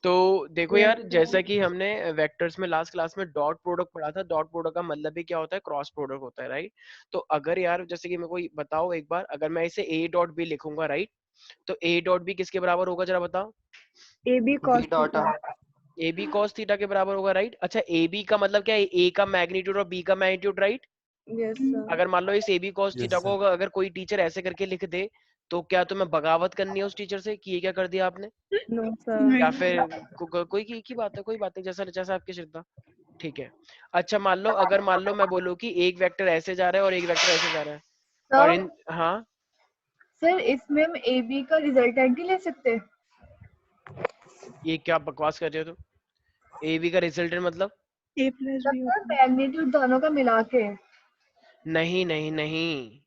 तो देखो यार, जैसा कि हमने वेक्टर्स में लास्ट क्लास में डॉट प्रोडक्ट पढ़ा था, डॉट प्रोडक्ट का मतलब भी क्या होता है, क्रॉस प्रोडक्ट होता है, राइट। तो अगर यार जैसे कि मेरे को बताओ एक बार, अगर मैं इसे ए डॉट बी लिखूंगा, राइट, तो ए डॉट बी किसके बराबर होगा जरा बताओ। A B B cos dot A B cos theta के बराबर होगा, राइट। अच्छा, ए बी का मतलब क्या है, ए का मैग्नीट्यूड और बी का मैग्नीट्यूड, राइट। Yes sir. अगर मान लो इस ए बी कॉस थीटा को अगर कोई टीचर ऐसे करके लिख दे, तो क्या तुम्हें बगावत करनी है उस टीचर से कि ये क्या कर दिया आपने, नो सर। या फिर कोई की बात है, कोई बात नहीं, जैसा जैसा आपकी श्रद्धा, ठीक है। अच्छा मान लो, अगर मान लो मैं बोलूँ कि एक वेक्टर ऐसे जा रहा है और एक वेक्टर ऐसे जा रहा है, और इन, हाँ सर इसमें हम ए बी का रिजल्टेंट ही ले सकते हैं। ये क्या बकवास कर रहे हो तुम, ए बी का रिजल्टेंट मतलब, ए प्लस बी होता है। मैग्नीट्यूड दोनों का मिला के। नहीं नहीं नहीं,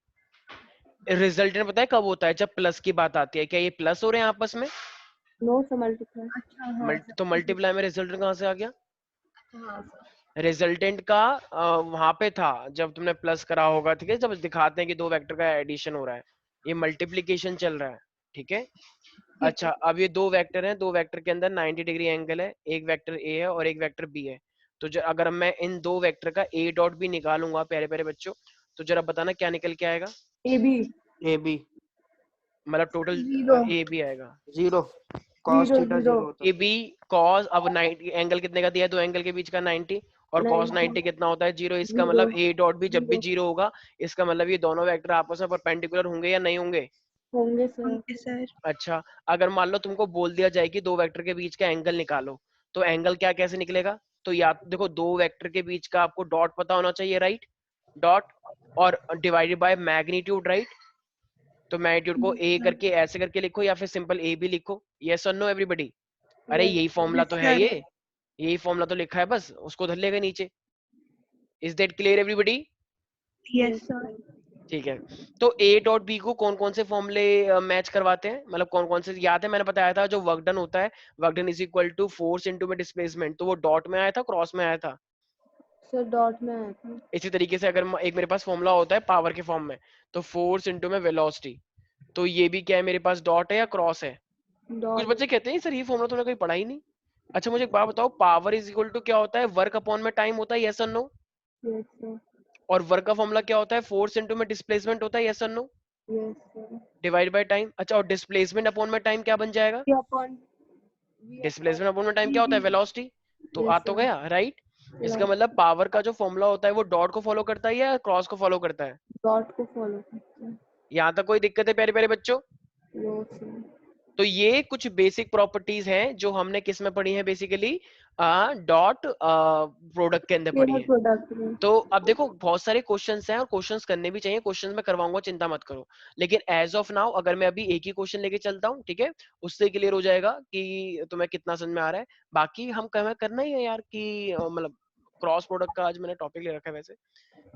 रिजल्टेंट पता है कब होता है, जब प्लस की बात आती है। क्या ये प्लस हो रहे हैं आपस में, नो सर मल्टीप्लाई। अच्छा हाँ तो मल्टीप्लाई में रिजल्टेंट कहाँ से आ गया। हाँ सर। रिजल्टेंट का वहां पे था जब तुमने प्लस करा होगा, ठीक है, जब दिखाते हैं कि दो वेक्टर का एडिशन हो रहा है, ये मल्टीप्लीकेशन चल रहा है, ठीक है। अच्छा, अब ये दो वेक्टर हैं, दो वेक्टर के अंदर 90 डिग्री एंगल है, एक वेक्टर ए है और एक वेक्टर बी है। तो अगर मैं इन दो वेक्टर का ए डॉट बी निकालूंगा प्यारे प्यारे बच्चों, तो जरा बताना क्या निकल के आएगा। ए बी मतलब टोटल जीरो ए बी आएगा, zero cos zero theta zero. Zero होता ए बी कॉस, अब 90 एंगल कितने का दिया है, दो एंगल के बीच का 90, और कॉस 90 कितना होता है, जीरो। इसका जीरो मतलब ए डॉट बी जब भी जीरो होगा, इसका मतलब ये दोनों वेक्टर आपस में परपेंडिकुलर होंगे या नहीं होंगे। होंगे सर। Okay sir. अच्छा, अगर मान लो तुमको बोल दिया जाए कि दो वेक्टर के बीच का एंगल निकालो, तो एंगल क्या कैसे निकलेगा। तो या देखो, दो वेक्टर के बीच का आपको डॉट पता होना चाहिए, राइट, डॉट, और डिवाइडेड बाय मैग्नीट्यूड, राइट। तो मैग्नीट्यूड को ए करके ऐसे करके लिखो, या फिर सिंपल ए भी लिखो, यस और नो एवरीबडी। अरे यही फॉर्मूला तो है, ये यही फॉर्मूला तो लिखा है, बस उसको धर लेगा नीचे। Is that clear everybody. Yes sir. ठीक है। तो ए डॉट बी को कौन कौन से फॉर्मूले मैच करवाते हैं, मतलब कौन कौन से याद है, मैंने बताया था जो वर्क डन होता है, work done is equal to force into में डिस्प्लेसमेंट, तो वो डॉट में आया था क्रॉस में आया था। सर डॉट में आया था। इसी तरीके से अगर एक मेरे पास फॉर्मूला होता है पावर के फॉर्म में, तो फोर्स इनटू में वेलोसिटी, तो ये भी क्या है मेरे पास, डॉट है या क्रॉस है। कुछ डॉट। बच्चे कहते हैं सर ये फॉर्मूला तुमने कोई पढ़ा ही नहीं। अच्छा मुझे एक बात बताओ, पावर इज इक्वल टू क्या होता है, वर्क अपॉन में टाइम होता है, यस और नो। Yes sir. और वर्क का फॉर्मूला क्या होता है, फोर्स इनटू में डिस्प्लेसमेंट होता है, यस और no, yes sir. Divide by time. अच्छा, और डिस्प्लेसमेंट अपॉन में टाइम क्या बन जाएगा, वी अपॉन डिस्प्लेसमेंट अपॉन में टाइम क्या होता है, वेलोसिटी। तो आ यस तो सर। गया, राइट। इसका मतलब पावर का जो फॉर्मूला होता है वो डॉट को फॉलो करता है या क्रॉस को फॉलो करता है। डॉट को फॉलो करते हैं। यहाँ तक कोई दिक्कत है प्यारे प्यारे बच्चों। No sir. तो ये कुछ बेसिक प्रॉपर्टीज हैं जो हमने किस में पढ़ी है, बेसिकली डॉट प्रोडक्ट के अंदर पढ़ी स्केलर है। प्रोडक्ट में। तो अब देखो बहुत सारे क्वेश्चंस हैं और क्वेश्चंस करने भी चाहिए, क्वेश्चंस मैं करवाऊंगा, चिंता मत करो। लेकिन एज ऑफ नाउ अगर मैं अभी एक ही क्वेश्चन लेके चलता हूँ, ठीक है, उससे क्लियर हो जाएगा कि तुम्हें कितना समझ में आ रहा है। बाकी हम करना ही है यार कि मतलब क्रॉस प्रोडक्ट का आज मैंने टॉपिक ले रखा है वैसे।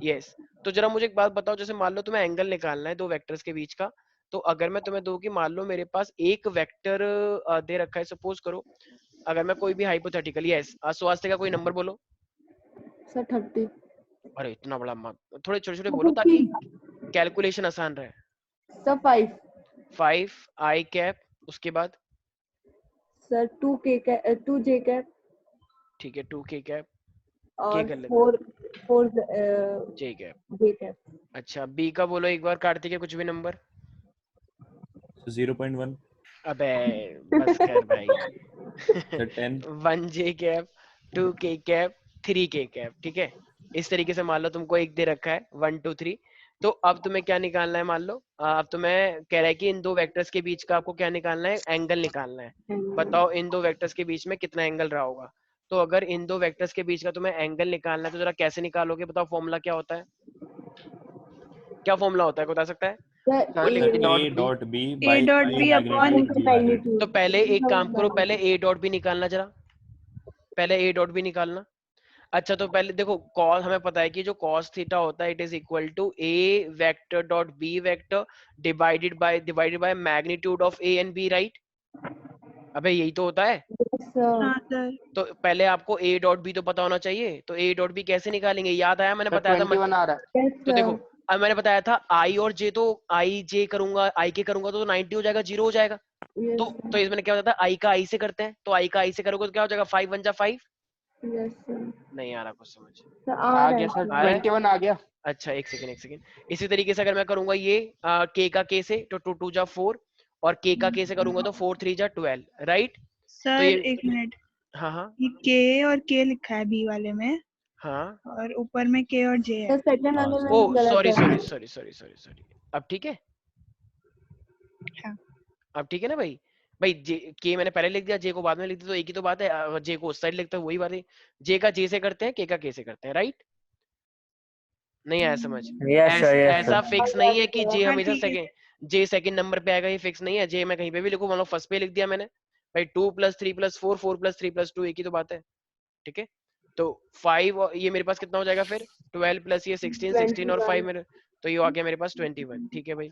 यस। तो जरा मुझे एक बात बताओ, जैसे मान लो तुम्हें एंगल निकालना है दो वेक्टर्स के बीच का, तो अगर मैं तुम्हें दूं कि मान लो मेरे पास एक वेक्टर दे रखा है, सपोज करो, अगर मैं कोई भी हाइपोथेटिकल, यस स्वास्थ्य का कोई नंबर बोलो। सर 30। अरे इतना बड़ा मत, थोड़े छोटे छोटे बोलो 50। ताकि कैलकुलेशन आसान रहे। सर 5। 5 आई कैप, उसके बाद सर 2 के कैप 2 जे कैप ठीक है 2 के कैप, के और कर लेते 4 4 जे कैप। जे कैप। अच्छा बी का बोलो एक बार, कार्तिक है कुछ भी नंबर। 0.1 अबे बस कर भाई। 10 1 जे कैप, 2 के कैप, 3 के कैप, ठीक है। इस तरीके से मान लो तुमको एक दे रखा है 1 2 3। तो अब तुम्हें क्या निकालना है, मान लो अब तुम्हें कह रहा है कि इन दो वेक्टर्स के बीच का आपको क्या निकालना है, एंगल निकालना है। बताओ इन दो वेक्टर्स के बीच में कितना एंगल रहा होगा। तो अगर इन दो वेक्टर्स के बीच का तुम्हें एंगल निकालना है, तो जरा कैसे निकालोगे, बताओ फॉर्मूला क्या होता है, क्या फॉर्मूला होता है, बता सकता है। सर वो लिख सर दे। A dot B A by dot I B upon magnitude divided. तो पहले एक काम करो, पहले ए डॉट बी निकालना जरा, पहले ए डॉट बी निकालना। अच्छा तो पहले देखो कॉस, हमें पता है कि जो कॉस थीटा होता है it is equal to A vector dot B vector divided by magnitude of A and B, right. अबे यही तो होता है। हाँ सर। तो पहले आपको ए डॉट बी तो पता होना चाहिए, तो ए डॉट बी कैसे निकालेंगे, याद आया मैंने बताया था 21 आ रहा है। तो देखो अब मैंने बताया था आई और जे, तो आई जे करूंगा, आई के करूंगा तो 90 हो जाएगा, जीरो हो जाएगा। Yes, तो इसमें क्या हो जाता है, आई का आई से करते हैं, तो आई का आई से करोगे तो क्या हो जाएगा, 5 1 जा 5। yes, sir. नहीं आ रहा कुछ समझ, सर आ आ गया रहा सर, आ रहा है? 21 आ गया। अच्छा एक सेकंड एक सेकंड। इसी तरीके से अगर मैं करूंगा ये के का के से, तो 2 2 जा 4, और के का के से करूंगा तो 4 3 जा 12, राइट? तो सर ये एक मिनट, हाँ हाँ ये के और के लिखा है बी वाले में, हाँ। और ऊपर में के और जे सर है। सेकंड हाँ, वाले में ओ भी गलत सॉरी है। Sorry sorry sorry sorry sorry, अब ठीक है? हाँ। अब ठीक है ना भाई? भाई जे के मैंने पहले लिख दिया, जे को बाद में लिख दिया, तो एक ही तो बात है, जे को उस साइड लिखता है वही बात है। जे का जे से करते हैं, के का के से करते हैं, राइट? नहीं आया समझ? यस सर, यस ऐसा सर। फिक्स नहीं है कि जे हाँ हमेशा ठीक है। सेकंड, जे सेकंड नंबर पे आएगा, ये फिक्स नहीं है। जे मैं कहीं पे भी लिखूं, मान लो फर्स्ट पे लिख दिया मैंने, भाई 2 + 3 + 4 4 + 3 + 2 एक ही तो बात है, ठीक है? तो 5 और ये मेरे पास कितना हो जाएगा फिर, 12 प्लस ये 16 16 और 5 मेरे, तो ये आ गया मेरे पास 21, ठीक है भाई?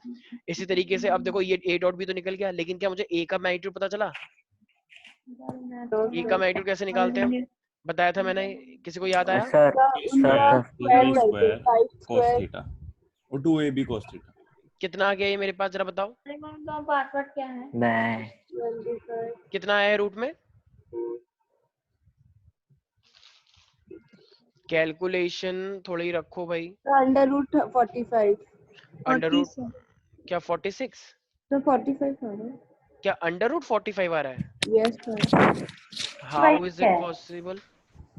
इसी तरीके से अब देखो ये ए डॉट भी तो निकल गया, लेकिन क्या मुझे ए का मैग्नीट्यूड पता चला? ए का मैग्नीट्यूड कैसे निकालते हैं हम? बताया था मैंने, किसी को याद आया? Sir square sir two B square cos theta और 2ab cos थीटा। कितना आ गया ये मेरे पास, जरा बताओ पासवर्ड क्या है? मैं कितना आया है रूट में? कैलकुलेशन थोड़ी रखो भाई। √45। Under 40 root sir. क्या 46? तो 45 आ रहा है। क्या अंडर रूट 45 आ रहा है? Yes sir. How is it possible?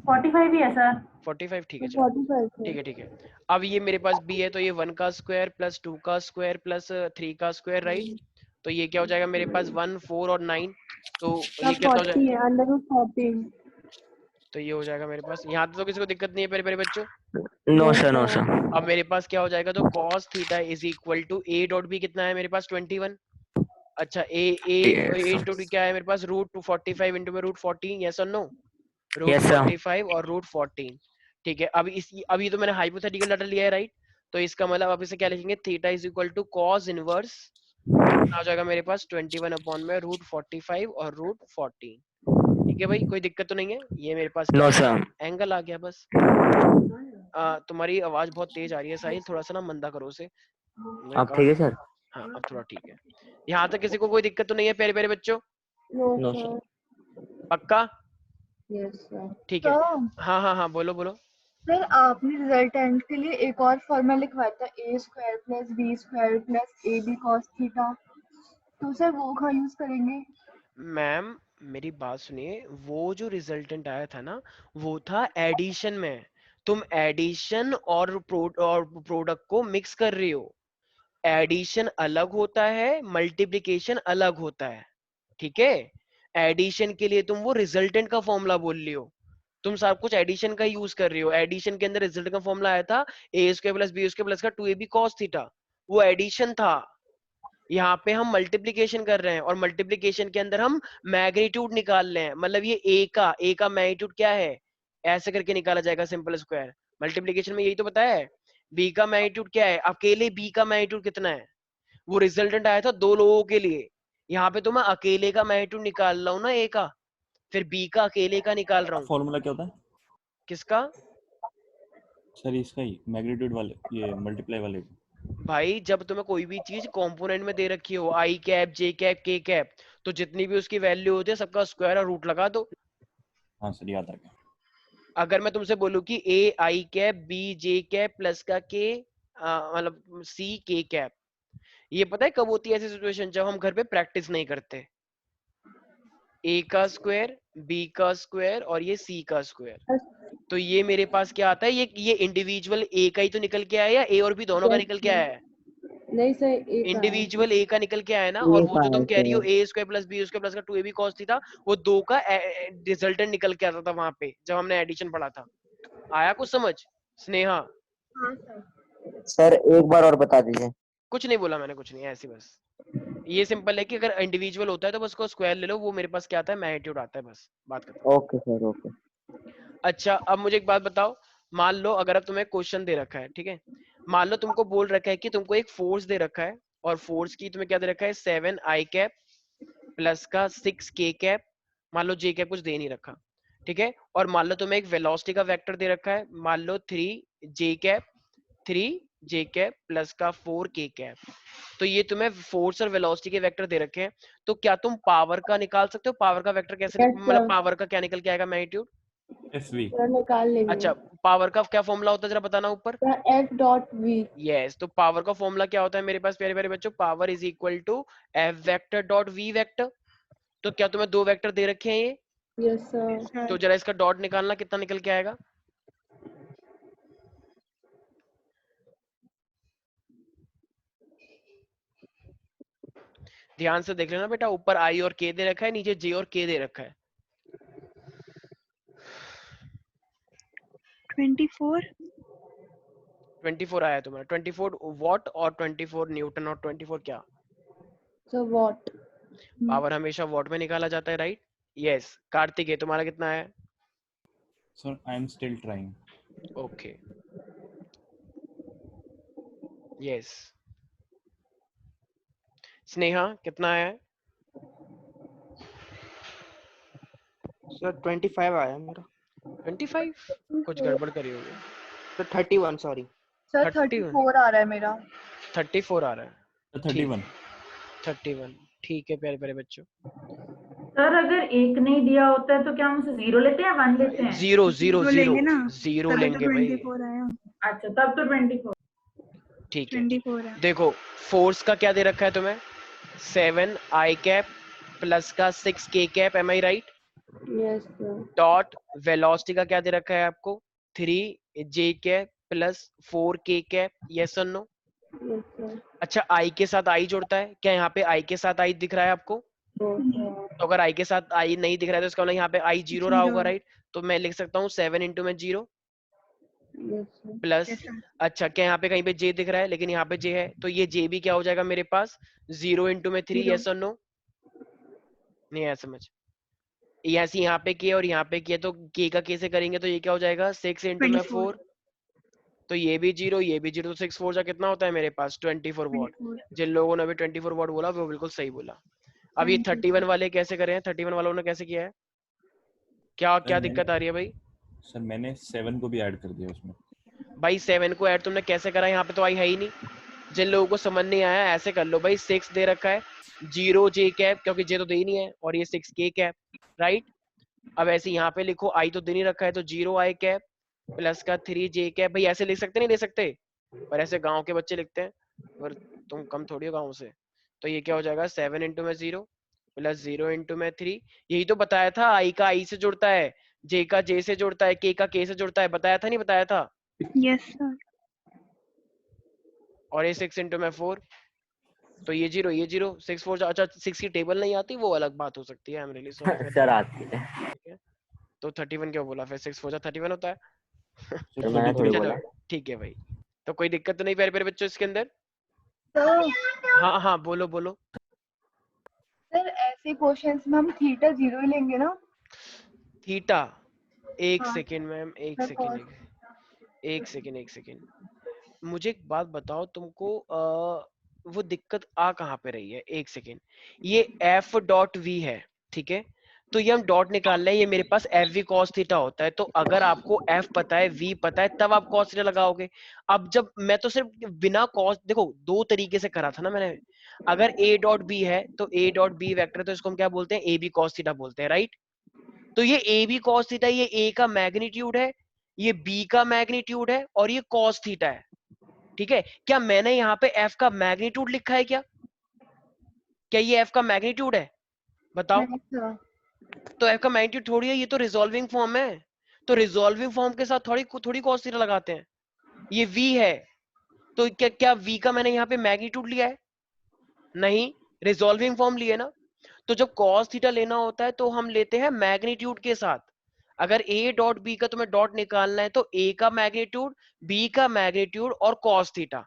45 ही है सर। 45 ठीक है, चलो 45 ठीक है। है ठीक है। अब ये मेरे पास बी है, तो ये 1 का स्क्वायर प्लस 2 का स्क्वायर प्लस 3 का स्क्वायर, राइट? तो ये क्या हो जाएगा मेरे पास, 1 4 और 9, तो ये सर कितना हो 40 जाएगा? है, √14। तो ये हो जाएगा मेरे पास, यहाँ तो किसी को दिक्कत नहीं है मेरे मेरे बच्चों? No sir, no sir. अब मेरे पास क्या हो जाएगा, तो cos theta is equal to A dot B कितना है मेरे पास, 21। अच्छा ए ए इंटू डी क्या है मेरे पास, √245 इंटू में √14, यस और नो? Yes sir. √45 और √14, ठीक है? अब ये तो मैंने हाइपोथेटिकल डाटा लिया है, राइट? तो इसका मतलब आप इसे क्या लिखेंगे, theta is equal to cos inverse कितना हो जाएगा मेरे पास, 21 अपॉन में √45 और √14, ठीक है भाई? कोई दिक्कत तो नहीं है? ये मेरे पास क्या नो आ गया, सर। एंगल आ गया बस। तुम्हारी आवाज बहुत तेज आ रही है साहिल, थोड़ा सा ना मंदा करो उसे। अब ठीक है सर? हाँ अब थोड़ा ठीक है। यहाँ तक किसी को कोई दिक्कत तो नहीं है प्यारे प्यारे बच्चों? No sir. पक्का? Yes sir. ठीक है। हाँ हाँ हाँ बोलो बोलो। सर आपने रिजल्टेंट के लिए एक और फॉर्मूला लिखवाया था, a² + b² + ab cos theta, तो सर वो का यूज करेंगे? मैम मेरी बात सुनिए, वो जो रिजल्टेंट आया था ना, वो था एडिशन में। तुम एडिशन और प्रोडक्ट को मिक्स कर रही हो। एडिशन अलग होता है, मल्टीप्लिकेशन अलग होता है, ठीक है? एडिशन के लिए तुम वो रिजल्टेंट का फॉर्मूला बोल रही हो, तुम सब कुछ एडिशन का यूज कर रही हो। एडिशन के अंदर रिजल्ट का फॉर्मूला आया था a² + b² + का 2ab cos थीटा, वो एडिशन था। यहाँ पे हम मल्टीप्लिकेशन कर रहे हैं, और मल्टीप्लिकेशन के अंदर हम मैग्नीट्यूड निकाल रहे हैं, मतलब ये ए का मैग्नीट्यूड क्या है, ऐसे करके निकाला जाएगा सिंपल स्क्वायर। मल्टीप्लिकेशन में यही तो बताया है। बी का मैग्नीट्यूड क्या है, अकेले बी का मैग्नीट्यूड कितना है, वो रिजल्टेंट आया था 2 लोगों के लिए। यहाँ पे तो मैं अकेले का मैग्नीट्यूड निकाल रहा हूँ ना, ए का, फिर बी का अकेले का निकाल रहा हूँ। फॉर्मूला क्या होता है किसका? सर? इसका ही मैग्नीट्यूड वाले, ये मल्टीप्लाई वाले का। भाई जब तुम्हें कोई भी चीज कंपोनेंट में दे रखी हो, आई कैप जे कैप के कैप, तो जितनी भी उसकी वैल्यू होती है सबका स्क्वायर और रूट लगा दो। हाँ सर, याद आ गया। अगर मैं तुमसे बोलूं कि A I cap B J cap plus का के मतलब सी के कैप, ये पता है कब होती है ऐसी सिचुएशन, जब हम घर पे प्रैक्टिस नहीं करते। ए का स्क्वायर, बी का स्क्वायर और ये सी का स्क्वायर, तो ये मेरे पास क्या आता है, ये इंडिविजुअल ए का ही तो निकल के आया, या ए और बी दोनों का निकल के आया है? नहीं सर, एक इंडिविजुअल ए का निकल के आया ना, और वो जो तुम कह रही हो a² + b² + का 2ab cos थीटा, वो 2 का रिजल्टेंट निकल के आता था वहां पे जब हमने एडिशन पढ़ा था। आया कुछ समझ स्नेहा? हाँ सर। सर एक बार और बता दीजिए। कुछ नहीं बोला मैंने, कुछ नहीं, ऐसे बस ये सिंपल है कि अगर इंडिविजुअल होता है तो बस उसको स्क्वायर ले लो, वो मेरे पास क्या आता है, मैग्नीट्यूड आता है, बस बात खत्म। Okay sir, okay. अच्छा अब मुझे एक बात बताओ, मान लो अगर अब तुम्हें क्वेश्चन दे रखा है, ठीक है? मान लो तुमको बोल रखा है कि तुमको एक फोर्स दे रखा है, और फोर्स की तुम्हें क्या दे रखा है, 7 आई कैप प्लस का 6 के कैप, मान लो जे कैप कुछ दे नहीं रखा, ठीक है? और मान लो तुम्हें एक वेलोसिटी का वेक्टर दे रखा है, मान लो 3 जे कैप 3 जे कैप प्लस का 4 के कैप। तो ये तुम्हें फोर्स और वेलोसिटी के वेक्टर दे रखे हैं, तो क्या तुम पावर का निकाल सकते हो? पावर का वेक्टर कैसे Yes, मतलब sir. पावर का क्या निकल के आएगा मैग्नीट्यूड? SV। सर निकाल लेंगे। अच्छा, पावर का क्या फॉर्मूला होता है जरा बताना ऊपर। Sir F dot V। Yes, तो पावर का फॉर्मूला क्या होता है मेरे पास प्यारे प्यारे बच्चों? Power is equal to F vector dot V vector. तो क्या तुम्हें दो वेक्टर दे रखे हैं ये? Yes sir. सर तो जरा इसका डॉट निकालना, कितना निकल के आएगा? ध्यान से देख लेना बेटा, ऊपर I और K दे रखा है, नीचे J और K दे रखा है। 24। 24 आया तुम्हारा, 24 वॉट और 24 न्यूटन और 24 क्या? Sir what. पावर हमेशा वॉट में निकाला जाता है, राइट? यस। कार्तिक है, तुम्हारा कितना है? Sir, I am still trying. Okay, yes. Sneha कितना है? सर 25 आया मेरा। 25? कुछ गड़बड़ करी होगी। Sir 31 sorry. सर 31? 34 आ रहा है मेरा। 34 आ रहा है। 31। 31 ठीक है प्यारे प्यारे बच्चों। सर अगर एक नहीं दिया होता है तो क्या हम उसे 0 लेते हैं 1 लेते हैं? जीरो जीरो तो जीरो लेंगे ना, जीरो तभी लेंगे तो भाई। 24 आया। अच्छा, तब तो 24। ठीक है, 24 है। देखो फोर्स का क्या दे रखा है तुम्हें? 7 I कैप प्लस का 6 K cap, am I right? Yes sir. Dot velocity का क्या दे रखा है आपको? 3 J cap plus 4 K cap, yes और नो? Yes sir. अच्छा, I के साथ I जुड़ता है क्या? यहाँ पे I के साथ I दिख रहा है आपको? तो अगर I के साथ I नहीं दिख रहा है तो इसका मतलब यहाँ पे I जीरो रहा होगा, राइट? तो मैं लिख सकता हूँ 7 इंटू में 0 यस सर। प्लस, कैसा? अच्छा क्या यहाँ पे कहीं पे J दिख रहा है? लेकिन यहाँ पे J है, तो ये J भी क्या हो जाएगा मेरे पास? 0 इंटू में 3, यस और नो? नहीं आया समझ? यहाँ पे K और यहाँ पे K, तो K का K से करेंगे तो ये क्या हो जाएगा? 6 इंटू में 4, तो ये भी 0 ये भी 0, तो 6 4 जा कितना होता है मेरे पास? 24 वॉट। 24। जिन लोगों ने अभी 24 वॉट बोला वो बिल्कुल सही बोला। अब ये 31 वाले कैसे करें? 31 वालों ने कैसे किया है? क्या क्या दिक्कत आ रही है भाई? सर मैंने 7 को भी ऐड कर दिया उसमें। भाई 7 को ऐड तुमने कैसे करा? यहाँ पे तो आई है ही नहीं। जिन लोगों को समझ नहीं आया ऐसे कर लो भाई, 6 दे रखा है, 0 J कैप क्योंकि J तो दे ही नहीं है, और ये 6 K कैप, राइट? अब ऐसे यहाँ पे लिखो I तो दे नहीं रखा है, तो 0 I कैप प्लस का 3 J कैप। भाई ऐसे लिख सकते नहीं ले सकते, पर ऐसे गांव के बच्चे लिखते हैं, पर तुम कम थोड़ी हो गांव से। तो ये क्या हो जाएगा? 7 इंटू में 0 प्लस 0 इंटू में 3। यही तो बताया था, I का I से जुड़ता है, J का J से जुड़ता है, K का K से जुड़ता है, बताया था नहीं बताया था? Yes sir. और ये 6 इंटू में 4, तो ये 0 ये 0, 6 4, अच्छा 6 की टेबल नहीं आती वो अलग बात हो सकती है, I am really sorry. Sir आती है। ठीक है, तो 31 क्यों बोला फिर? 6 4 31 होता है। तो मैंने थोड़ी चलो बोला। ठीक है भाई, तो कोई दिक्कत तो नहीं प्यारे प्यारे बच्चों इसके अंदर? सर हाँ हाँ बोलो बोलो। सर ऐसे क्वेश्चंस में हम थीटा 0 ही लेंगे ना? थीटा, एक हाँ। सेकेंड मैम, एक सर सेकेंड, एक सेकेंड। मुझे एक बात बताओ, तुमको वो दिक्कत आ कहाँ पे रही है? एक सेकेंड, ये एफ डॉट वी है, ठीक है? तो ये हम डॉट निकाल रहे हैं, ये मेरे पास एफ वी कॉस थीटा होता है, तो अगर आपको एफ पता है वी पता है तब आप कॉस थीटा लगाओगे। अब जब मैं तो सिर्फ बिना कॉस, देखो दो तरीके से करा था ना मैंने। अगर ए डॉट बी है तो ए डॉट बी वेक्टर, तो इसको हम क्या बोलते हैं? ए बी कॉस थीटा बोलते हैं, राइट? तो ये ए बी कॉस थीटा, ये ए का मैग्नीट्यूड है, ये बी का मैग्नीट्यूड है, और ये कॉस थीटा है, ठीक है? क्या मैंने यहाँ पे एफ का मैग्नीट्यूड लिखा है क्या? क्या ये एफ का मैग्नीट्यूड है? बताओ। नहीं सर। तो एफ का मैग्नीट्यूड थोड़ी है, ये तो रिजॉल्विंग फॉर्म है। तो रिजॉल्विंग फॉर्म के साथ थोड़ी कॉस थीटा लगाते हैं। ये वी है, तो क्या क्या वी का मैंने यहाँ पे मैग्नीट्यूड लिया है? नहीं, रिजॉल्विंग फॉर्म लिए ना। तो जब कॉस थीटा लेना होता है तो हम लेते हैं मैग्नीट्यूड के साथ। अगर ए डॉट बी का तुम्हें डॉट निकालना है तो ए का मैग्नीट्यूड, बी का मैग्नीट्यूड और कॉस थीटा,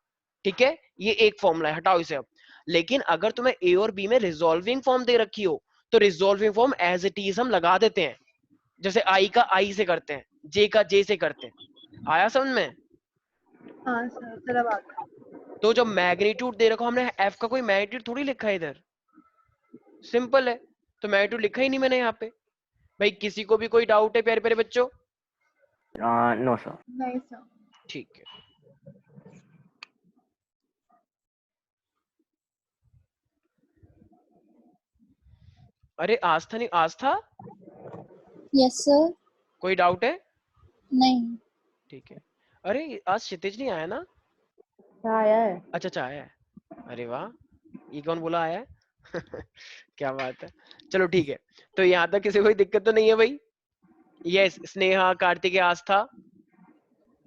ठीक है? ये एक फॉर्मूला है, हटाओ इसे अब। लेकिन अगर तुम्हें ए और बी में रिजॉल्विंग फॉर्म दे रखी हो तो resolving form as it is हम लगा देते हैं, जैसे आई का आई से करते हैं, जे का जे से करते हैं। आया समझ में? हाँ सर, सर अब आ गया। तो जब मैग्नीट्यूड दे रखा, हमने एफ का कोई मैग्नीट्यूड थोड़ी लिखा है इधर, सिंपल है। तो मैग्नीट्यूड लिखा ही नहीं मैंने यहाँ पे। भाई किसी को भी कोई डाउट है प्यारे प्यारे बच्चों? No sir. नहीं सर। ठीक है। अरे आस्था नहीं, आस्था यस सर। कोई डाउट है? नहीं। ठीक है। अरे आज क्षितिज नहीं आया ना? आया है। अच्छा अच्छा आया है। अरे वाह, ये कौन बोला आया है? क्या बात है। चलो ठीक है, तो यहाँ तक किसी को कोई दिक्कत तो नहीं है भाई? Yes, Sneha, Kartik, Aastha.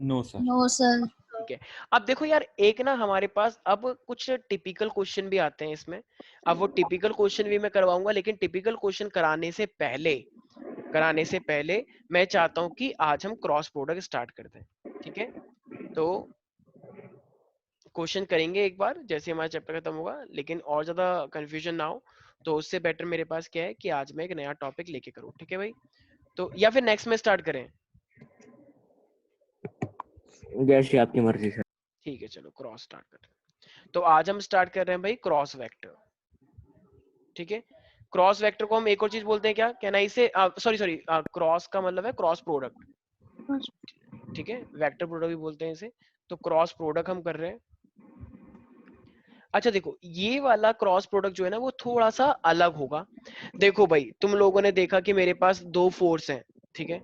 No sir. No sir. ठीक है। अब देखो यार, एक ना हमारे पास अब कुछ टिपिकल क्वेश्चन भी आते हैं इसमें। अब वो टिपिकल क्वेश्चन भी मैं करवाऊंगा, लेकिन टिपिकल क्वेश्चन कराने से पहले मैं चाहता हूं कि आज हम क्रॉस प्रोडक्ट स्टार्ट करते हैं। ठीक है, तो क्वेश्चन करेंगे एक बार जैसे हमारा चैप्टर खत्म होगा, लेकिन और ज्यादा कंफ्यूजन ना हो, तो उससे बेटर मेरे पास क्या है कि आज मैं एक नया टॉपिक लेके करूँ। ठीक है भाई, तो या फिर नेक्स्ट में स्टार्ट करें? जैसी आपकी मर्जी सर। ठीक है, चलो क्रॉस स्टार्ट करते हैं। तो आज हम स्टार्ट कर रहे हैं भाई क्रॉस वेक्टर। ठीक है, क्रॉस वेक्टर को हम एक और चीज बोलते हैं, क्या कहना है इसे? सॉरी, क्रॉस का मतलब है क्रॉस प्रोडक्ट। ठीक है, वेक्टर प्रोडक्ट भी बोलते हैं इसे। तो क्रॉस प्रोडक्ट हम कर रहे हैं। अच्छा देखो, ये वाला क्रॉस प्रोडक्ट जो है ना वो थोड़ा सा अलग होगा। देखो भाई, तुम लोगों ने देखा कि मेरे पास दो फोर्स हैं। ठीक है,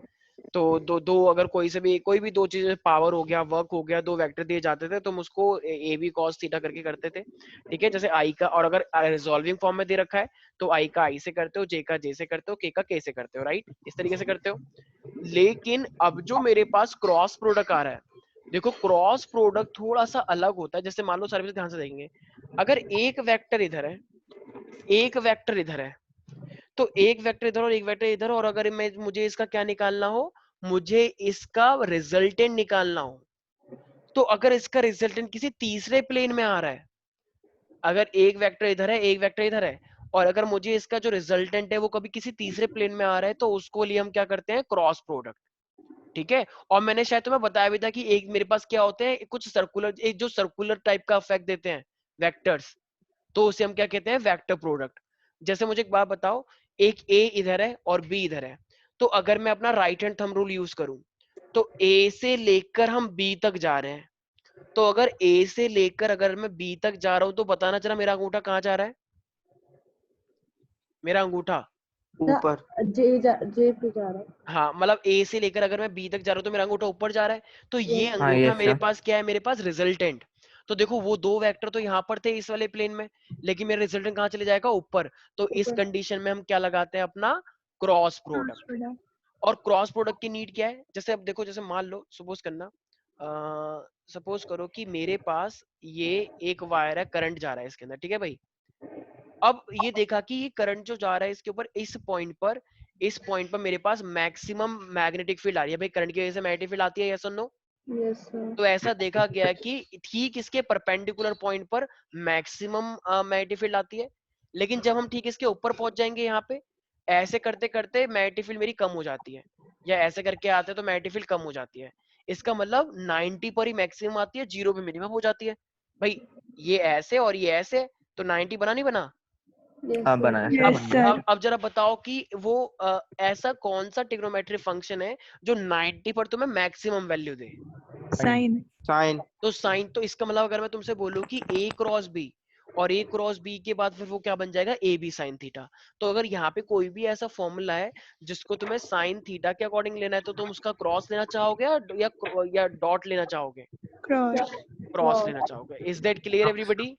तो दो अगर कोई भी दो चीजें, पावर हो गया, वर्क हो गया, दो वेक्टर दिए जाते थे, तुम उसको ए बी कॉस थीटा करके करते थे। ठीक है, जैसे आई का, और अगर रिजॉल्विंग फॉर्म में दे रखा है तो आई का आई से करते हो, जे का जे से करते हो, के का के से करते हो, राइट? इस तरीके से करते हो। लेकिन अब जो मेरे पास क्रॉस प्रोडक्ट आ रहा है, देखो क्रॉस प्रोडक्ट थोड़ा सा अलग होता है। जैसे मान लो, सारे ध्यान से देखेंगे, अगर एक वेक्टर इधर है, एक वेक्टर इधर है, तो एक वेक्टर इधर और एक वेक्टर इधर, और अगर मुझे इसका क्या निकालना हो, मुझे इसका रिजल्टेंट निकालना हो, तो अगर इसका रिजल्टेंट किसी तीसरे प्लेन में आ रहा है, अगर एक वेक्टर इधर है, एक वेक्टर इधर है, और अगर मुझे इसका जो रिजल्टेंट है वो कभी किसी तीसरे प्लेन में आ रहा है, तो उसको लिए हम क्या करते हैं? Cross product. ठीक है, और मैंने शायद तुम्हें बताया भी था कि एक मेरे पास क्या होते हैं, कुछ सर्कुलर, एक जो सर्कुलर टाइप का इफेक्ट देते हैं वेक्टर्स, तो उसे हम क्या कहते हैं? Vector product. जैसे मुझे एक बात बताओ, एक ए इधर है और बी इधर है, तो अगर मैं अपना right hand thumb rule use करूं, तो ए से लेकर हम बी तक जा रहे हैं, तो अगर ए से लेकर अगर मैं बी तक जा रहा हूं, तो बताना जरा मेरा अंगूठा कहां जा रहा है? मेरा अंगूठा ऊपर। जे पे जा रहा है। हाँ, मतलब ए से लेकर अगर मैं बी तक जा रहा हूँ तो मेरा अंगूठा ऊपर जा रहा है, तो ये Yes. हाँ अंगूठा यस मेरे सर। पास क्या है? मेरे पास रिजल्टेंट। तो देखो, वो दो वेक्टर तो यहाँ पर थे इस वाले प्लेन में, लेकिन मेरा रिजल्टेंट कहाँ चले जाएगा? ऊपर। तो इस ऊपर। कंडीशन में हम क्या लगाते हैं? अपना क्रॉस प्रोडक्ट। और क्रॉस प्रोडक्ट की नीड क्या है? जैसे अब देखो, जैसे मान लो, सपोज करना, सपोज करो कि मेरे पास ये एक वायर है, करंट जा रहा है इसके अंदर। ठीक है भाई, अब ये देखा कि ये करंट जो जा रहा है इसके ऊपर, इस पॉइंट पर मेरे पास मैक्सिमम मैग्नेटिक फील्ड आ रही है। भाई करंट की वजह से मैग्नेटिक फील्ड आती है, यस और नो? Yes sir. तो ऐसा देखा गया है कि ठीक इसके परपेंडिकुलर पॉइंट पर मैक्सिमम मैग्नेटिक फील्ड आती है। लेकिन जब हम ठीक इसके ऊपर पहुंच जाएंगे, यहाँ पे ऐसे करते करते मैग्नेटिक फील्ड मेरी कम हो जाती है, या ऐसे करके आते हैं तो मैग्नेटिक फील्ड कम हो जाती है। इसका मतलब 90 पर ही मैक्सिमम आती है, 0 पे मिनिमम हो जाती है। भाई ये ऐसे और ये ऐसे, तो 90 बना नहीं बना? यस हाँ सर। बनाया सर, यस बन गया। सर। अब जरा बताओ कि वो ऐसा कौन सा ट्रिग्नोमेट्रिक फंक्शन है जो 90 पर तुम्हें मैक्सिमम वैल्यू दे? साइन। साइन। तो साइन। तो इसका मतलब अगर मैं तुमसे बोलूं कि ए क्रॉस बी, और ए क्रॉस बी के बाद फिर वो क्या बन जाएगा? A B sine theta. तो अगर यहाँ पे कोई भी ऐसा फॉर्मूला है जिसको तुम्हें साइन थीटा के अकॉर्डिंग लेना है, तो तुम उसका क्रॉस लेना चाहोगे या डॉट लेना चाहोगे? क्रॉस। क्रॉस लेना चाहोगे। Is that clear everybody?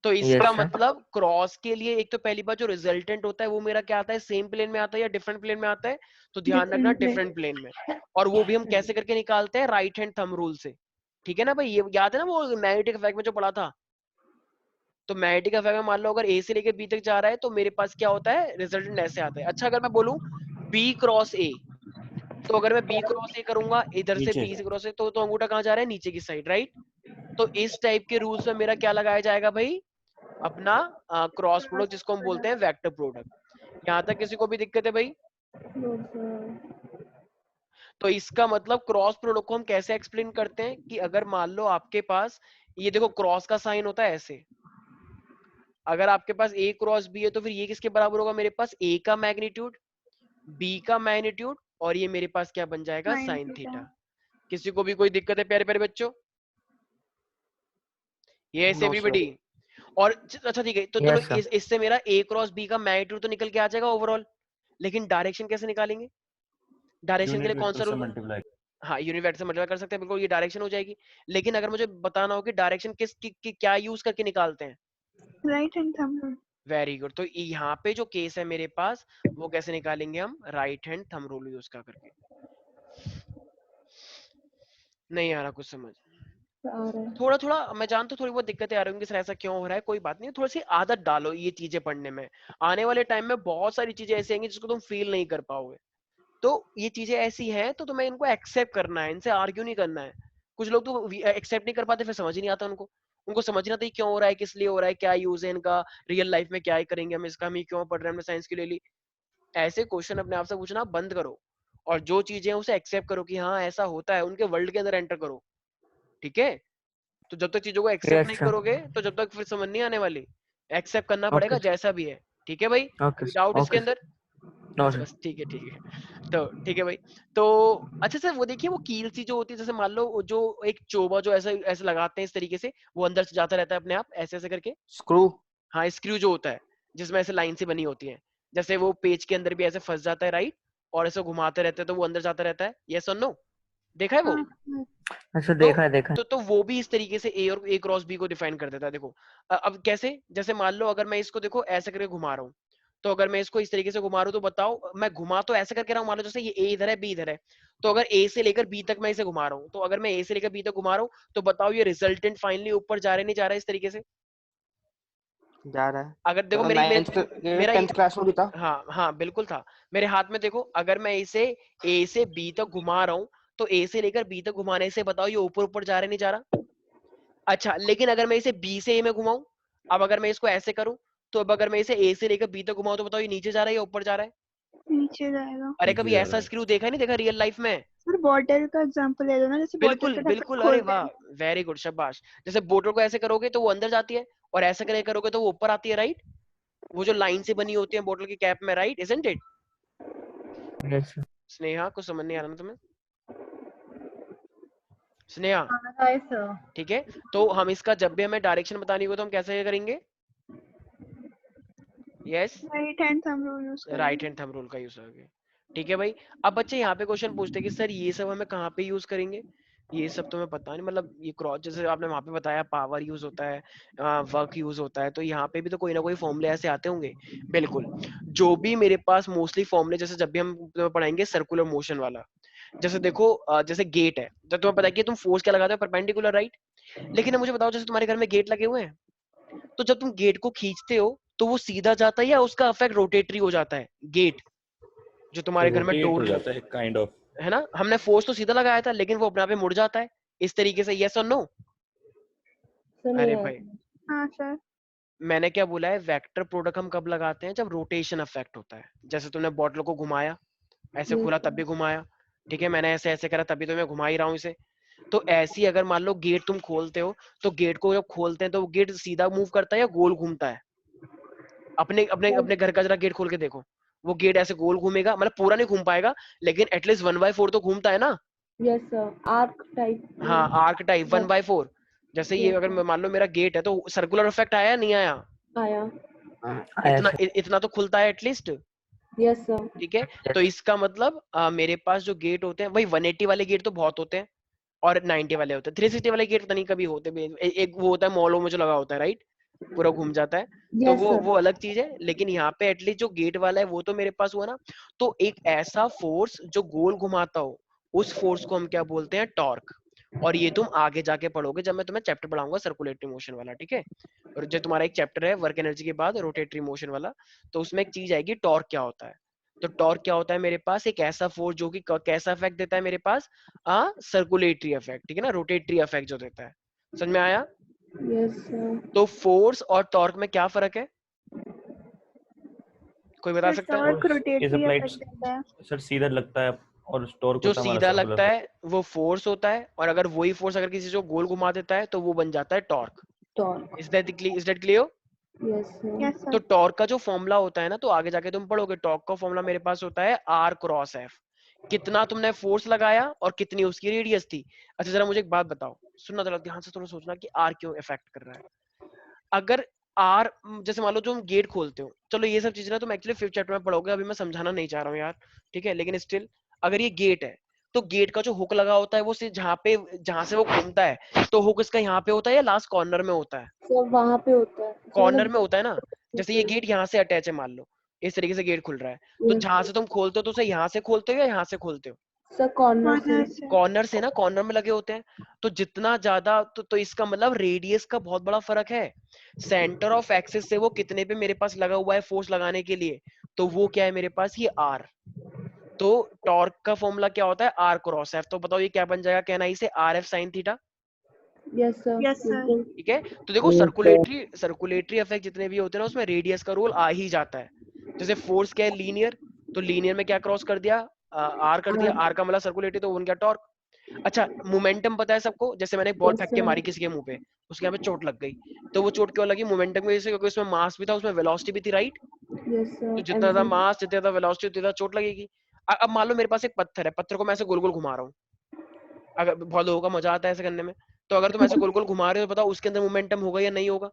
तो यस इसका सर। मतलब क्रॉस के लिए एक तो पहली बात, जो रिजल्टेंट होता है वो मेरा क्या आता है? सेम प्लेन में आता है या डिफरेंट प्लेन में आता है? तो ध्यान रखना, डिफरेंट प्लेन में। और वो भी हम कैसे करके निकालते हैं? राइट हैंड थंब रूल से। ठीक है ना भाई, ये याद है ना वो मैग्नेटिक इफेक्ट में जो पढ़ा था? तो मैग्नेटिक इफेक्ट में मान लो अगर ए से लेकर बी तक जा रहा है, तो मेरे पास क्या होता है? रिजल्टेंट ऐसे आता है। अच्छा, अगर मैं बोलूं बी क्रॉस ए, तो अगर मैं बी क्रॉस ए करूंगा इधर से, नीचे। बी से क्रॉस ए, तो अंगूठा कहाँ जा रहा है? नीचे की साइड, राइट? तो इस टाइप के रूल्स में मेरा क्या लगाया जाएगा भाई? अपना क्रॉस प्रोडक्ट, जिसको हम बोलते हैं वेक्टर प्रोडक्ट। यहाँ तक किसी को भी दिक्कत है भाई? No sir. तो इसका मतलब क्रॉस प्रोडक्ट को हम कैसे एक्सप्लेन करते हैं कि अगर मान लो आपके पास, ये देखो क्रॉस का साइन होता है ऐसे, अगर आपके पास ए क्रॉस बी है, तो फिर ये किसके बराबर होगा? मेरे पास ए का मैग्नीट्यूड, बी का मैग्नीट्यूड, और ये मेरे पास क्या बन जाएगा? Sin sine theta। थीटा। किसी को भी कोई दिक्कत है प्यारे प्यारे बच्चों? Yes no sir. एवरीबॉडी? और अच्छा ठीक है, तो Yes, चलो sir. इससे मेरा A क्रॉस B का मैग्नीट्यूड तो निकल के आ जाएगा ओवरऑल, लेकिन डायरेक्शन कैसे निकालेंगे? डायरेक्शन के लिए यूनिट कौन सा वेक्टर से रूल? मल्टीप्लाई। हाँ, यूनिट वेक्टर से मल्टीप्लाई कर सकते हैं, बिल्कुल ये डायरेक्शन हो जाएगी। लेकिन अगर मुझे बताना हो कि डायरेक्शन की क्या यूज करके निकालते हैं? Right hand thumb rule. Very good. तो यहाँ पे जो केस है मेरे पास, वो कैसे निकालेंगे हम? Right hand thumb rule use कर करके। नहीं आ रहा कुछ समझ? आ रहा है। थोड़ा थोड़ा मैं जानता हूँ थोड़ी बहुत दिक्कतें आ रही होंगी सर, ऐसा क्यों हो रहा है, कोई बात नहीं, थोड़ी सी आदत डालो ये चीजें पढ़ने में। आने वाले टाइम में बहुत सारी चीजें ऐसी आएंगी जिसको तुम फील नहीं कर पाओगे। तो ये चीजें ऐसी हैं तो तुम्हें इनको एक्सेप्ट करना है, इनसे आर्ग्यू नहीं करना है। कुछ लोग तो एक्सेप्ट नहीं कर पाते, फिर समझ ही नहीं आता उनको। उनको समझ नहीं आता ये क्यों हो रहा है, किस लिए हो रहा है, क्या यूज है इनका, रियल लाइफ में क्या ही करेंगे हम इसका, हम ये क्यों पढ़ रहे हैं, हमने साइंस की ले ली। ऐसे क्वेश्चन अपने आप से पूछना बंद करो, और जो चीजें हैं उसे एक्सेप्ट करो कि हाँ ऐसा होता है, उनके वर्ल्ड के अंदर एंटर करो। ठीक है? तो जब तक चीजों को एक्सेप्ट Yes, नहीं sir. करोगे तो जब तक फिर समझ नहीं आने वाली। एक्सेप्ट करना पड़ेगा Okay, sir. जैसा भी है। ठीक है भाई? Okay, कोई sir. डाउट इसके Okay, sir. अंदर? No, अच्छा sir. बस ठीक है ठीक है। तो ठीक है भाई। तो अच्छा सर, वो देखिए वो कील सी जो होती है, जैसे मान लो वो जो एक चोबा जो ऐसे ऐसे लगाते हैं इस तरीके से, वो अंदर से जाता रहता है अपने आप ऐसे ऐसे करके। Screw. हाँ, स्क्रू जो होता है जिसमें ऐसे लाइन से बनी होती है, जैसे वो पेज के अंदर भी ऐसे फंस जाता है, राइट? और ऐसे घुमाते रहते हैं तो वो अंदर जाता रहता है, यस और नो? देखा है वो? हाँ, अच्छा, तो देखा है, देखा है. तो वो भी इस तरीके से ए और ए क्रॉस बी को डिफाइन कर देता है। देखो अब कैसे, जैसे मान लो अगर मैं इसको देखो ऐसे करके घुमा रहा हूँ, तो अगर मैं इसको इस तरीके से घुमा रहा हूँ तो बताओ, मैं घुमा तो ऐसे करके रहा हूँ, मान लो जैसे ये ए इधर है बी इधर है, तो अगर ए से लेकर बी तक मैं इसे घुमा रहा हूँ, तो अगर मैं ए से लेकर बी तक घुमा रहा हूँ, तो बताओ ये रिजल्टेंट फाइनली ऊपर जा रहा है नहीं जा रहा है इस तरीके से? जा रहा है. अगर देखो मेरी मेरा 10th क्लास में भी था. हाँ हाँ बिल्कुल था। मेरे हाथ में देखो, अगर मैं इसे ए से बी तक घुमा रहा हूँ, तो ए से लेकर बी तक घुमाने से बताओ ये ऊपर ऊपर जा रहा है नहीं जा रहा? अच्छा, लेकिन अगर मैं इसे बी से ए में घुमाऊं, अब अगर मैं इसको ऐसे करूं, तो अब अगर मैं इसे ए से लेकर बी तक घुमाऊं तो बताओ ये नीचे जा रहा है या ऊपर जा रहा है? नीचे जाएगा। अरे नीचे कभी जा ऐसा रहा है। स्क्रू देखा नहीं, देखा रियल लाइफ में? सर बॉटल का एग्जांपल ले लो ना, जैसे बॉटल बिल्कुल का ढक्कन बिल्कुल, अरे खोलते वाह, हैं। वेरी गुड, शाबाश। जैसे बोतल को ऐसे करोगे तो वो अंदर जाती है, और ऐसे करे करोगे तो वो ऊपर आती है, राइट? वो जो लाइन से बनी होती है बोतल की कैप में, right, isn't it? Yes, sir. Sneha, कुछ समझ नहीं आ रहा ना तुम्हें? Sneha, hi sir. ठीक है। तो हम इसका जब भी हमें डायरेक्शन बतानी हो तो हम कैसे करेंगे? Yes, right hand thumb rule use right करेंगे। हैंड थंब रूल का यूज करोगे। ठीक है भाई। अब बच्चे यहाँ पे क्वेश्चन पूछते हैं कि सर ये सब हमें कहाँ पे यूज करेंगे? ये सब तो हमें पता नहीं, मतलब ये क्रॉस जैसे आपने वहां पे बताया पावर यूज होता है, वर्क यूज होता है, तो यहाँ पे भी तो कोई ना कोई फॉर्मूले ऐसे आते होंगे। बिल्कुल। जो भी मेरे पास मोस्टली फॉर्मूले, जैसे जब भी हम तुम्हें पढ़ाएंगे सर्कुलर मोशन वाला, जैसे देखो जैसे गेट है, जब तुम्हें पता है कि तुम फोर्स क्या लगाते हो, परपेंडिकुलर, राइट? लेकिन अब मुझे बताओ, जैसे तुम्हारे घर में गेट लगे हुए हैं, तो जब तुम गेट को खींचते हो तो वो सीधा जाता है या उसका इफेक्ट रोटेटरी हो जाता है? गेट जो तो तुम्हारे घर में रोटेट डोर हो जाता है काइंड ऑफ। है ना, हमने फोर्स तो सीधा लगाया था, लेकिन वो अपने आप ही मुड़ जाता है इस तरीके से, यस और नो? सर नहीं अरे आया भाई, था। हाँ सर। मैंने क्या बोला है, वेक्टर प्रोडक्ट हम कब लगाते हैं? जब रोटेशन इफेक्ट होता है। जैसे तुमने बॉटल को घुमाया, ऐसे यस खोला तब भी घुमाया, ठीक है, मैंने ऐसे ऐसे करा तभी तो मैं घुमा ही रहा हूँ इसे। तो ऐसी अगर मान लो गेट तुम खोलते हो, तो गेट को जब खोलते हैं तो वो गेट सीधा मूव करता है या गोल घूमता है? अपने अपने सर। अपने घर का जरा गेट खोल के देखो, वो गेट ऐसे गोल घूमेगा, मतलब पूरा नहीं घूम पाएगा, लेकिन एटलीस्ट 1/4 तो घूमता है ना? यस सर, आर्क टाइप हाँ, आर्क टाइप 1/4। जैसे ये यस अगर सर, मान लो मेरा गेट है, तो सर्कुलर इफेक्ट आया नहीं आया? आया। आया, इतना sir. इतना तो खुलता है एटलीस्ट। Yes sir. ठीक है, तो इसका मतलब मेरे पास जो गेट होते हैं, वही 180 वाले गेट तो बहुत होते हैं, और 90 वाले होते हैं। 360 वाले गेट पता नहीं कभी होते भी एक वो होता है मॉलों में जो लगा होता है, राइट? पूरा घूम जाता है, तो यस वो सर। अलग चीज है। लेकिन यहाँ पे एटलीस्ट जो गेट वाला है वो तो मेरे पास हुआ ना। तो एक ऐसा फोर्स जो गोल घुमाता हो, उस फोर्स को हम क्या बोलते हैं? टॉर्क। और ये तुम आगे जाके पढ़ोगे जब मैं तुम्हें चैप्टर पढ़ाऊंगा सर्कुलेटरी मोशन वाला, ठीक है? और जो तुम्हारा एक चैप्टर है वर्क एनर्जी के बाद रोटेटरी मोशन वाला, तो उसमें एक चीज आएगी टॉर्क क्या होता है। तो टॉर्क क्या होता है मेरे पास? एक ऐसा फोर्स जो कि कैसा इफेक्ट देता है मेरे पास? सर्कुलेटरी इफेक्ट, ठीक है ना, रोटेटरी इफेक्ट जो देता है। समझ में आया? Yes sir. तो फोर्स और टॉर्क में क्या फर्क है, कोई बता सर सकता है? Torque is rotatory applied, effect देता है। सर सीधा लगता है, और स्टोर जो होता है हमारा सीधा लगता सर्कुलर। है वो फोर्स होता है, और अगर वही फोर्स अगर किसी को गोल घुमा देता है तो वो बन जाता है torque. Torque. Is that clear? Yes sir. Yes तो सर। टॉर्क का जो फॉर्मूला होता है ना, तो आगे जाके तुम पढ़ोगे, टॉर्क का फॉर्मूला मेरे पास होता है आर क्रॉस एफ। कितना तुमने फोर्स लगाया और कितनी उसकी रेडियस थी। अच्छा जरा मुझे एक बात बताओ, सुनना, जरा ध्यान से थोड़ा सोचना कि आर क्यों इफेक्ट कर रहा है। अगर आर, जैसे मान लो जो हम गेट खोलते हो, चलो ये सब चीजें ना तुम एक्चुअली 5th चैप्टर में पढ़ोगे, अभी मैं समझाना नहीं चाह रहा हूँ यार, ठीक है, लेकिन स्टिल अगर ये गेट है तो गेट का जो हुक लगा होता है वो सिर्फ जहां से वो घूमता है, तो हुक इसका यहाँ पे होता है या लास्ट कॉर्नर में होता है? सर वहाँ पे होता है सर, कॉर्नर मतलब में होता है ना। जैसे ये गेट यहाँ से अटैच है, मान लो इस तरीके से गेट खुल रहा है, तो जहां से तुम खोलते हो तो उसे यहाँ से खोलते हो या यहाँ से खोलते हो? सर कॉर्नर Corner से। से। कॉर्नर से ना, कॉर्नर में लगे होते हैं। तो जितना ज्यादा तो इसका मतलब रेडियस का बहुत बड़ा फर्क है। सेंटर ऑफ एक्सिस से वो कितने पे मेरे पास लगा हुआ है फोर्स लगाने के लिए, तो वो क्या है मेरे पास, ये आर। तो टॉर्क का फॉर्मूला क्या होता है, आर क्रॉस एफ। तो बताओ ये क्या बन जाएगा, कहना इसे R F sine theta. Yes sir. Yes, sir. बिल्कुल। ठीक है, तो देखो सर्कुलेटरी इफेक्ट जितने भी होते हैं ना उसमें रेडियस का रोल आ ही जाता है। जैसे फोर्स क्या है, लीनियर, तो लीनियर में क्या क्रॉस कर दिया, आर कर दिया, आर का मतलब सर्कुलेटरी, तो बन गया टॉर्क। अच्छा, मोमेंटम पता है सबको, जैसे मैंने एक बॉल Yes, फेंक के sir. मारी किसी के मुंह पे, उसके यहाँ पे चोट लग गई, तो वो चोट क्यों लगी, मोमेंटम की वजह से, क्योंकि उसमें मास भी था, उसमें वेलोसिटी भी थी, राइट? Yes sir. तो जितना ज्यादा मास, जितना ज्यादा वेलोसिटी, उतनी ज्यादा चोट लगेगी। अब मान लो मेरे पास एक पत्थर है, पत्थर को मैं ऐसे गोल गोल घुमा रहा हूँ, अगर बहुत लोगों का मजा आता है ऐसे करने में, तो अगर तुम ऐसे गोल गोल घुमा रहे हो तो बताओ उसके अंदर मोमेंटम होगा या नहीं होगा?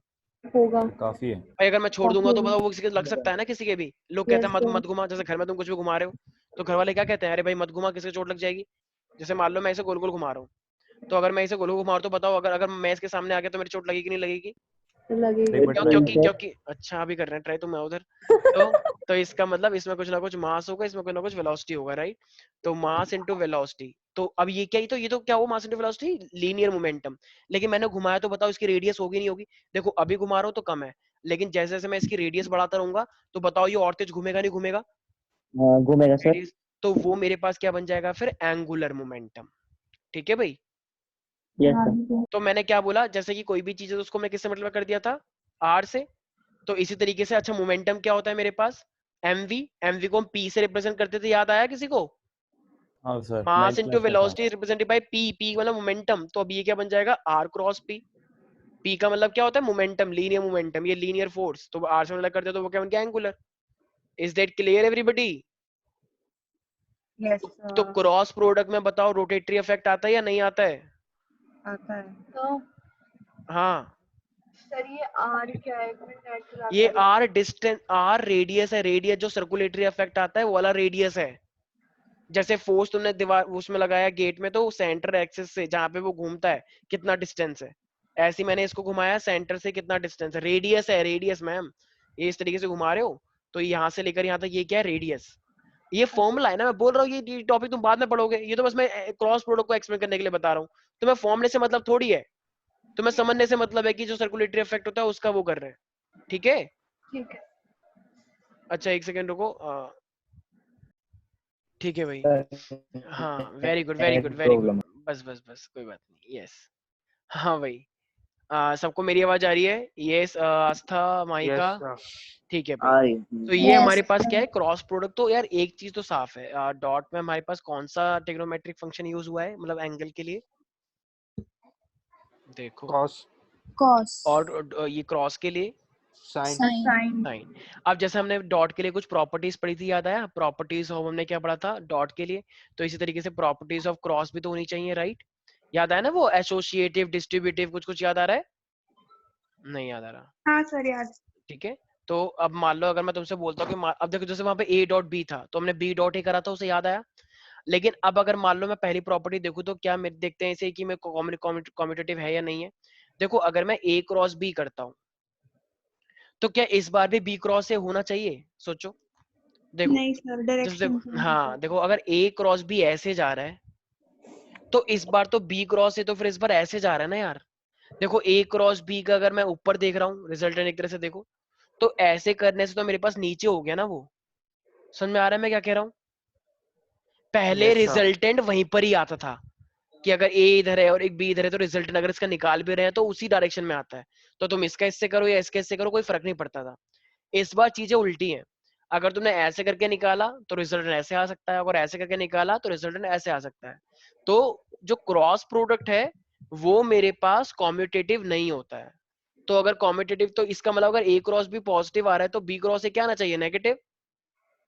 होगा। काफी है। भाई अगर मैं छोड़ दूंगा तो काफी बताओ वो किसी के लग सकता है ना, किसी के भी। लोग कहते यस हैं मत सर। मत घुमा, जैसे घर में तुम कुछ भी घुमा रहे हो तो घर वाले क्या कहते हैं, अरे भाई मत घुमा, किसी को चोट लग जाएगी। जैसे मान लो मैं इसे गोल गोल घुमा रहा हूँ, तो अगर मैं इसे गोल गोल घुमा रहा हूँ तो बताओ अगर अगर मैं इसके सामने आ गया तो मेरी चोट लगेगी कि नहीं लगेगी? लगेगी। बट क्योंकि अच्छा अभी कर रहे हैं ट्राई, तो मैं उधर तो इसका मतलब इसमें कुछ ना कुछ मास होगा, इसमें कुछ ना कुछ वेलोसिटी होगा, राइट? तो मास इनटू वेलोसिटी, तो अब ये क्या, ये तो क्या हुआ, mass into velocity, linear momentum. लेकिन मैंने घुमाया तो बताओ इसकी रेडियस होगी नहीं होगी? देखो अभी घुमा रहा हूँ तो कम है, लेकिन जैसे जैसे मैं इसकी रेडियस बढ़ाता रहूंगा तो बताओ ये और तेज घूमेगा नहीं घूमेगा? घूमेगा सर। रेडियस, तो वो मेरे पास क्या बन जाएगा फिर, एंगुलर मोमेंटम। ठीक है भाई, यस सर। तो मैंने क्या बोला, जैसे कि कोई भी चीज है तो उसको मैं किससे मतलब कर दिया था, आर से। तो इसी तरीके से अच्छा मोमेंटम क्या होता है मेरे पास, एमवी। एमवी को हम पी से रिप्रेजेंट करते थे, याद आया किसी को? हाँ सर, मास 9th इनटू क्लास में था। Velocity represented by P, P मतलब मोमेंटम, तो अब ये क्या बन जाएगा, आर क्रॉस पी। पी का मतलब क्या होता है, मोमेंटम, लीनियर मोमेंटम, ये लीनियर फोर्स, तो आर से मतलब करते तो वो क्या बन गया, angular. Is that clear everybody? Yes तो क्रॉस प्रोडक्ट में बताओ रोटेटरी इफेक्ट आता है या नहीं आता है? आता है। तो हाँ, सर ये आर क्या है, मैं नेट चला ये रही हूँ। आर डिस्टेंस, आर रेडियस है, रेडियस जो सर्कुलेटरी इफेक्ट आता है वो वाला रेडियस है। जैसे फोर्स तुमने दीवार उसमें लगाया गेट में, तो सेंटर एक्सिस से जहां पे वो घूमता है कितना डिस्टेंस है, ऐसे ही मैंने इसको घुमाया, सेंटर से कितना डिस्टेंस है, रेडियस है, रेडियस मैम। ये इस तरीके से घुमा रहे हो तो यहाँ से लेकर यहाँ तक ये क्या है, रेडियस। ये फॉर्मूला है ना, मैं बोल रहा हूँ ये टॉपिक तुम बाद में पढ़ोगे, ये तो बस मैं क्रॉस प्रोडक्ट को एक्सप्लेन करने के लिए बता रहा हूँ। तो मैं फॉर्मूले से मतलब थोड़ी है, तो मैं समझने से मतलब है कि जो सर्कुलेटरी इफेक्ट होता है उसका वो कर रहे हैं। ठीक है, ठीक है। अच्छा एक सेकेंड रुको, ठीक है भाई, हाँ very good very good very good, बस बस बस कोई बात नहीं, यस। हाँ भाई, सबको मेरी आवाज आ रही है? यस आस्था, माइका, यस सर। ठीक है आ भाई। रही तो ये Yes, हमारे पास क्या sir. है, क्रॉस प्रोडक्ट। तो यार एक चीज तो साफ है, डॉट में हमारे पास कौन सा ट्रिग्नोमेट्रिक फंक्शन यूज हुआ है, मतलब एंगल के लिए, देखो। कॉस। Cos. और ये क्रॉस के लिए साइन। Sin. साइन। साइन। अब जैसे हमने डॉट के लिए कुछ प्रॉपर्टीज पढ़ी थी, याद आया, प्रॉपर्टीज ऑफ, हमने क्या पढ़ा था डॉट के लिए, तो इसी तरीके से प्रॉपर्टीज ऑफ क्रॉस भी तो होनी चाहिए, राइट? याद आया ना वो एसोसिएटिव, डिस्ट्रीब्यूटिव, कुछ कुछ याद आ रहा है? नहीं याद आ रहा? हाँ सर याद। ठीक है, तो अब मान लो अगर मैं तुमसे बोलता हूँ कि अब देखो जैसे वहां पे ए डॉट बी था तो हमने बी डॉट ही करा था, उसे याद आया। लेकिन अब अगर मान लो मैं पहली प्रॉपर्टी देखूं तो क्या मेरे देखते हैं इसे कि मैं कॉम्यूटेटिव है या नहीं है। देखो अगर मैं ए क्रॉस बी करता हूँ तो क्या इस बार भी बी क्रॉस से होना चाहिए, सोचो। देखो नहीं सर, जैसे डायरेक्शन देखो, हाँ देखो अगर ए क्रॉस बी ऐसे जा रहा है तो इस बार तो बी क्रॉस से तो फिर इस बार ऐसे जा रहा है ना यार। देखो ए क्रॉस बी का अगर मैं ऊपर देख रहा हूँ रिजल्टेंट एक तरह से देखो, तो ऐसे करने से तो मेरे पास नीचे हो गया ना वो। समझ में आ रहा है मैं क्या कह रहा हूँ? पहले यस सर। रिजल्टेंट वहीं पर ही आता था कि अगर ए इधर है और एक बी इधर है तो रिजल्टेंट अगर इसका निकाल भी रहे हैं तो उसी डायरेक्शन में आता है, तो तुम इसका इससे करो या इसके इससे करो कोई फर्क नहीं पड़ता था। इस बार चीजें उल्टी हैं, अगर तुमने ऐसे करके निकाला तो रिजल्टेंट ऐसे आ सकता है, अगर ऐसे करके निकाला तो रिजल्टेंट ऐसे आ सकता है। तो जो क्रॉस प्रोडक्ट है वो मेरे पास कॉम्यूटेटिव नहीं होता है। तो अगर कॉम्यूटेटिव तो इसका मतलब अगर ए क्रॉस भी पॉजिटिव आ रहा है तो बी क्रॉस से क्या आना चाहिए, नेगेटिव।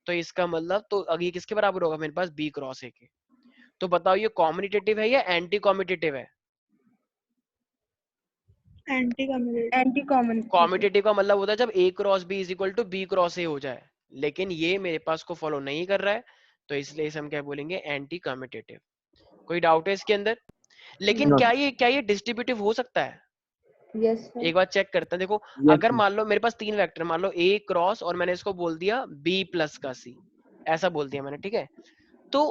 तो इसका मतलब तो अगर ये किसके बराबर होगा मेरे पास, बी क्रॉस ए के। तो बताओ ये कॉम्यूटेटिव है या एंटी कॉम्यूटेटिव है? Anti cumulative. Anti common commutative का मतलब होता है जब A cross B is equal to B cross A हो जाए, लेकिन ये मेरे पास को फॉलो नहीं कर रहा है, तो इसलिए इसे हम क्या बोलेंगे, एंटी कम्यूटेटिव। कोई डाउट है इसके अंदर? लेकिन No. क्या ये डिस्ट्रीब्यूटिव हो सकता है? यस सर एक बार चेक करते हैं। देखो Yes, अगर sir. मान लो मेरे पास 3 वेक्टर, मान लो A क्रॉस और मैंने इसको बोल दिया B प्लस का C, ऐसा बोल दिया मैंने, ठीक है? तो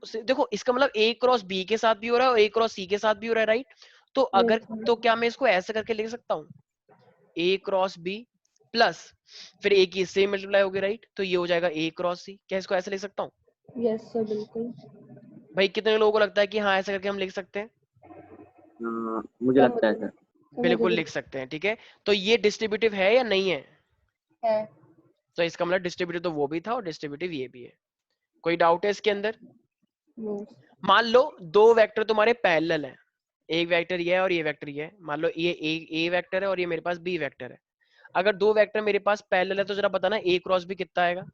देखो इसका मतलब A क्रॉस B के साथ भी हो रहा है और A क्रॉस C के साथ भी हो रहा है, राइट? तो अगर तो क्या मैं इसको ऐसे करके लिख सकता हूँ, A क्रॉस B प्लस फिर A की इससे मल्टीप्लाई होगी, राइट? तो ये हो जाएगा A क्रॉस C। क्या इसको ऐसे लिख सकता हूँ? यस सर बिल्कुल भाई कितने लोगों को लगता है कि हाँ ऐसे करके हम लिख सकते हैं? मुझे लगता है सर। बिल्कुल लिख सकते हैं, ठीक है? तो ये डिस्ट्रीब्यूटिव है या नहीं है? है तो इसका मतलब डिस्ट्रीब्यूटिव तो वो भी था और डिस्ट्रीब्यूटिव ये भी है। कोई डाउट है इसके अंदर? नो मान लो 2 वेक्टर तुम्हारे पैरेलल हैं, एक वेक्टर ये है और ये वेक्टर ये है। मान लो ये ए वेक्टर है और ये मेरे पास बी वेक्टर है। अगर 2 वेक्टर मेरे पास पैरेलल है तो जरा बताना A क्रॉस B कितना आएगा?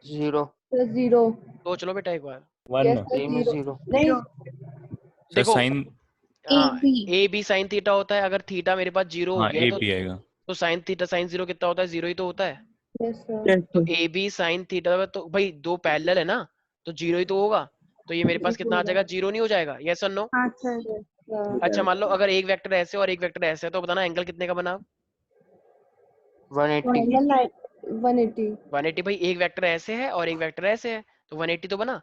0 सर 0 तो चलो बेटा एक बार 1 यस सर A में 0 नहीं सर देखो, साइन। हाँ AB A B sine theta होता है। अगर थीटा मेरे पास 0 हो हाँ गया है ए भी आएगा। तो साइन थीटा साइन 0 कितना होता है? 0 ही तो होता है। यस सर Yes, तो sir. A B sine theta, तो भाई 2 पैरेलल है ना, तो 0 ही तो होगा। तो ये मेरे पास कितना आ जाएगा? 0 नहीं हो जाएगा? यस और नो? हाँ सर। सर अच्छा मान लो अगर एक वेक्टर ऐसे और एक वेक्टर ऐसे है, तो बताना एंगल कितने का बना? 180 एंगल 180 180। भाई एक वेक्टर ऐसे है और एक वेक्टर ऐसे है, तो 180 तो बना।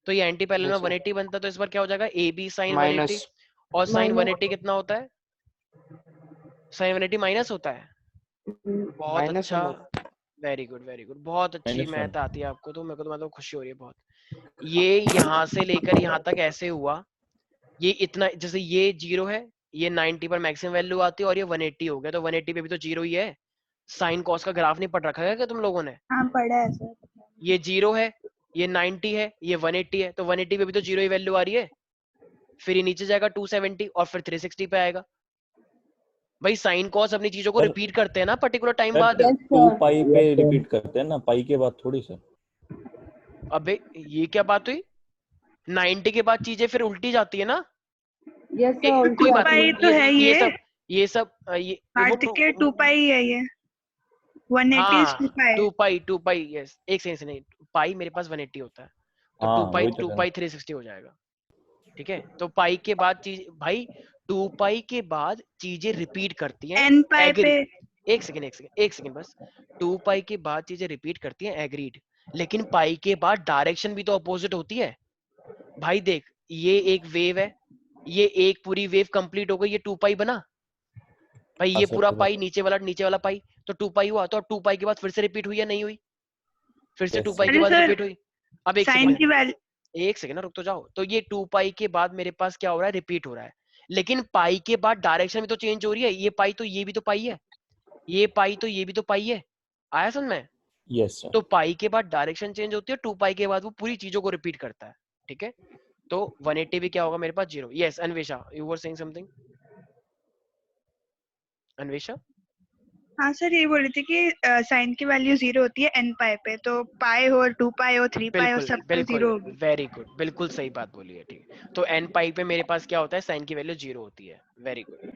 तो ये एंटी पैरेलल में Yes, sir. 180 बनता है, तो इस बार क्या हो जाएगा? A B sine 180। माइनस और साइन माइनस 180 कितना होता है? साइन 180 माइनस होता है। बहुत माइनस अच्छा, वेरी गुड वेरी गुड, बहुत अच्छी -1 मैथ आती है आपको, तो मेरे को तो मतलब खुशी हो रही है बहुत। ये यहाँ से लेकर यहाँ तक ऐसे हुआ, ये इतना, जैसे ये 0 है, ये 90 पर मैक्सिमम वैल्यू आती है और ये 180 हो गया, तो 180 पे भी तो 0 ही है। साइन कॉस का ग्राफ नहीं पढ़ रखा है क्या तुम लोगों ने? हाँ पढ़ा है सर। ये 0 है, ये 90 है, ये 180 है, तो 180 पे भी तो 0 ही वैल्यू आ रही है। फिर ये नीचे जाएगा 270 और फिर 360 पे आएगा। भाई साइन कॉस अपनी चीजों को सर- रिपीट करते हैं ना पर्टिकुलर टाइम सर बाद। यस 2 सर पाई पे Yes, sir. रिपीट करते हैं ना, पाई के बाद थोड़ी सर। अबे ये क्या बात हुई? 90 के बाद चीजें फिर उल्टी जाती है ना। यस सर उल्टी कोई बात आती नहीं, है तो है ये ये। सब ये सब ये वो कार्तिकेय 2 पाई है ये। 180 is 2 पाई। 2 pi yes. एक सेकंड से नहीं, पाई मेरे पास 180 होता है, तो हाँ 2 पाई वही तो 2 कह रहा पाई 360 हो जाएगा, ठीक है? तो पाई के बाद चीज, भाई 2 पाई के बाद चीजें रिपीट करती हैं, n पाई एग्री। पे। एक सेकंड बस। 2 पाई के बाद चीजें रिपीट करती हैं, एग्रीड। लेकिन पाई के बाद डायरेक्शन भी तो अपोजिट होती है। भाई देख, ये एक वेव है, ये एक पूरी वेव कंप्लीट हो गई, ये 2 पाई बना। भाई हाँ ये सर, पूरा पूरा। पाई, नीचे वाला पाई, तो 2 पाई हुआ। तो 2 पाई के बाद फिर से रिपीट हुई या नहीं हुई? फिर से Yes, 2 पाई sir. के अरे बाद सर रिपीट हुई। अब एक साइन सेकंड, की वैल्यू। एक सेकंड ना, रुक तो जाओ। तो ये 2 पाई के बाद मेरे पास क्या हो रहा है? रिपीट हो रहा है। लेकिन पाई के बाद डायरेक्शन भी तो चेंज हो रही है। ये पाई तो ये भी तो पाई है, ये पाई तो ये भी तो पाई है। आया समझ में? Yes, sir. तो पाई के बाद डायरेक्शन चेंज होती है, 2 पाई के बाद वो पूरी चीजों को रिपीट करता है, ठीक है? तो 180 भी क्या होगा मेरे पास? 0। Yes Anvesha, you were saying something. Anvesha हाँ सर ये बोल रही थी कि साइन की वैल्यू 0 होती है n पाई पे, तो पाई हो 2 पाई हो 3 पाई हो बिल्कुल सब पे बिल्कुल 0 होगी। वेरी गुड, बिल्कुल सही बात बोली है, ठीक है? तो n पाई पे मेरे पास क्या होता है? साइन की वैल्यू 0 होती है। वेरी गुड,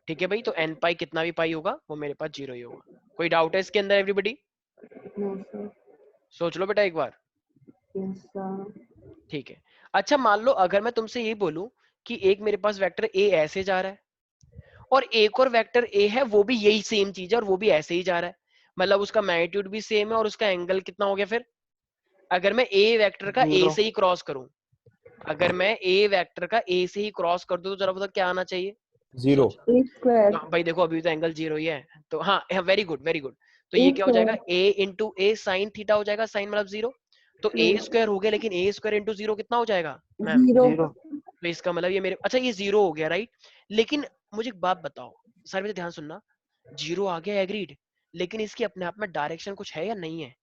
ठीक है भाई। तो n पाई कितना भी पाई होगा वो मेरे पास 0 ही होगा। कोई डाउट है इसके अंदर एवरीबॉडी? नो सर सोच लो बेटा एक बार, यस सर ठीक है? अच्छा मान लो अगर मैं तुमसे ये बोलूं कि एक मेरे पास वेक्टर a ऐसे जा रहा है और एक और वेक्टर a है, वो भी यही सेम चीज है और वो भी ऐसे ही जा रहा है, मतलब उसका मैग्नीट्यूड भी सेम है और उसका एंगल कितना हो गया फिर? अगर मैं a वेक्टर का a 0 से ही क्रॉस करूं, अगर मैं a वेक्टर का a से ही क्रॉस कर दूं, तो जरा बताओ क्या आना चाहिए? 0. सोच। ए स्क्वायर हाँ, भाई देखो अभी तो एंगल 0 ही है, तो हाँ वेरी गुड वेरी गुड। तो ए ये क्या हो जाएगा? Square a into A sine theta हो जाएगा, साइन मतलब 0। तो a स्क्वायर हो गया, लेकिन a स्क्वायर इंटू 0 कितना हो जाएगा मैम? 0 तो इसका मतलब ये मेरे, अच्छा ये 0 हो गया राइट। लेकिन मुझे एक बात बताओ, सारे बच्चे ध्यान सुनना, 0 आ गया एग्रीड, लेकिन इसकी अपने आप में डायरेक्शन कुछ है या नहीं है?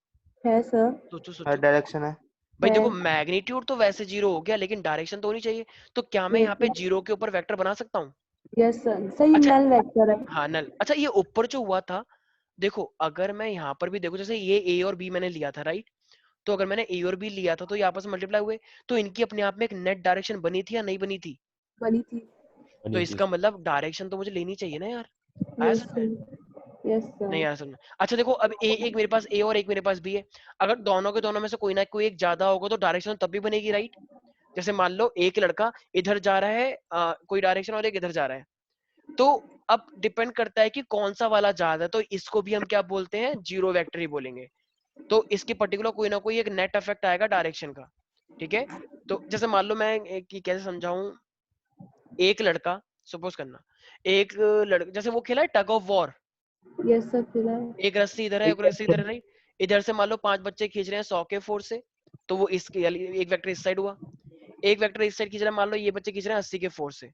है सर सोचो हर सोचो। डायरेक्शन है भाई है देखो मैग्नीट्यूड तो वैसे 0 हो गया, लेकिन डायरेक्शन तो होनी चाहिए। तो क्या मैं यहाँ पे 0 के ऊपर वेक्टर बना सकता हूँ? यस सर सही अच्छा नल वेक्टर है हाँ नल। अच्छा ये ऊपर जो हुआ था, देखो अगर मैं यहाँ पर भी देखो, जैसे ये a और b मैंने लिया था राइट, तो अगर मैंने a और b लिया था तो ये आपस में मल्टीप्लाई हुए, तो इनकी अपने आप में एक नेट डायरेक्शन बनी थी या नहीं बनी थी? बनी थी तो वाली इसका चीज। मतलब डायरेक्शन तो मुझे लेनी चाहिए ना यार। आया Yes, समझ में? sir. Yes, sir. नहीं आया समझ में। अच्छा देखो, अब एक मेरे पास ए और एक मेरे पास बी है। अगर दोनों के दोनों में से कोई ना कोई एक ज्यादा होगा तो डायरेक्शन तब भी बनेगी, राइट? जैसे मान लो एक लड़का इधर जा रहा है कोई डायरेक्शन, और एक इधर जा रहा है, तो अब डिपेंड करता है कि कौन सा वाला ज्यादा है, तो इसको भी हम क्या बोलते हैं, जीरो वेक्टर ही बोलेंगे। तो इसके पर्टिकुलर कोई ना कोई एक नेट इफेक्ट आएगा डायरेक्शन का, ठीक है? तो जैसे मान लो मैं कैसे समझाऊं, एक लड़का, सपोज करना एक लड़का, जैसे वो खेला है tug of war, Yes, sir. फिलहाल एक रस्सी इधर है एक रस्सी इधर है, राइट? इधर से मान लो 5 बच्चे खींच रहे हैं 100 के फोर्स से, तो वो इसके एक वेक्टर इस साइड हुआ, एक वेक्टर इस साइड खींच रहा है, मान लो ये बच्चे खींच रहे हैं 80 के फोर्स से,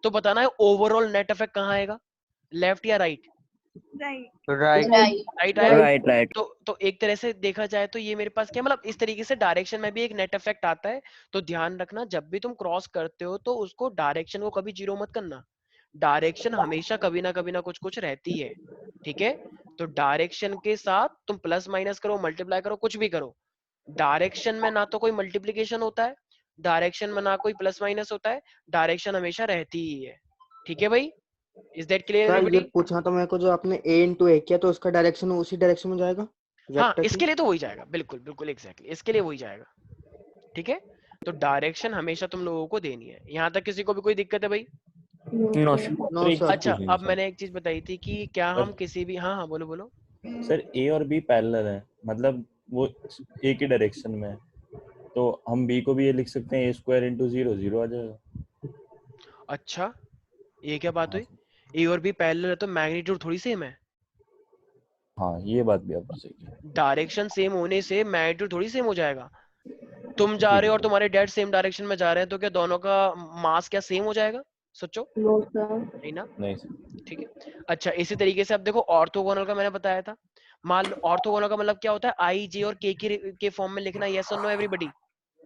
तो बताना है ओवरऑल नेट इफेक्ट कहाँ आएगा, लेफ्ट या राइट? राइट। राइट राइट आएगा। Right right. तो एक तरह से देखा जाए तो ये मेरे पास क्या, मतलब इस तरीके से डायरेक्शन में भी एक नेट इफेक्ट आता है। तो ध्यान रखना, जब भी तुम क्रॉस करते हो तो उसको डायरेक्शन को कभी जीरो मत करना, डायरेक्शन हमेशा कभी ना कुछ कुछ रहती है, ठीक है? तो डायरेक्शन के साथ तुम प्लस माइनस करो, मल्टीप्लाई करो, कुछ भी करो, डायरेक्शन में ना तो कोई मल्टीप्लीकेशन होता है, डायरेक्शन में ना कोई प्लस माइनस होता है, डायरेक्शन हमेशा रहती ही है, ठीक है भाई? इज दैट क्लियर सर ये एवरीबॉडी? पूछना तो मेरे को, जो आपने a इंटू ए किया तो उसका डायरेक्शन उसी डायरेक्शन में जाएगा हाँ, वेक्टर इसके लिए तो वही जाएगा, बिल्कुल बिल्कुल एग्जैक्टली, इसके लिए वही जाएगा, ठीक है? तो डायरेक्शन हमेशा तुम लोगों को देनी है। यहाँ तक किसी को भी कोई दिक्कत है भाई? No sir. नो एक सर। चीज अच्छा, पूछनी अब थी मैंने एक चीज बताई थी कि क्या हम किसी भी, हाँ हाँ बोलो बोलो। सर ए और बी पैरेलल है, मतलब वो एक ही डायरेक्शन में है, तो हम बी को भी ये लिख सकते हैं ए स्क्वायर इंटू जीरो, जीरो आ जाएगा। अच्छा, ये क्या बात हुई? ए और बी पैरेलल है तो मैग्नीट्यूड थोड़ी सेम है, हाँ ये बात भी आपने सही की। डायरेक्शन सेम होने से मैग्नीट्यूड थोड़ी सेम हो जाएगा। तुम जा ठीक रहे हो है और तुम्हारे डैड सेम डायरेक्शन में जा रहे हैं, तो क्या दोनों का मास क्या सेम हो जाएगा? सोचो, No, sir. नहीं ना? नहीं सर। ठीक है। अच्छा, इसी तरीके से अब देखो ऑर्थोगोनल का मैंने बताया था, मान लो ऑर्थोगोनल का मतलब क्या होता है, आई जे और के फॉर्म में लिखना, यस और नो एवरीबॉडी?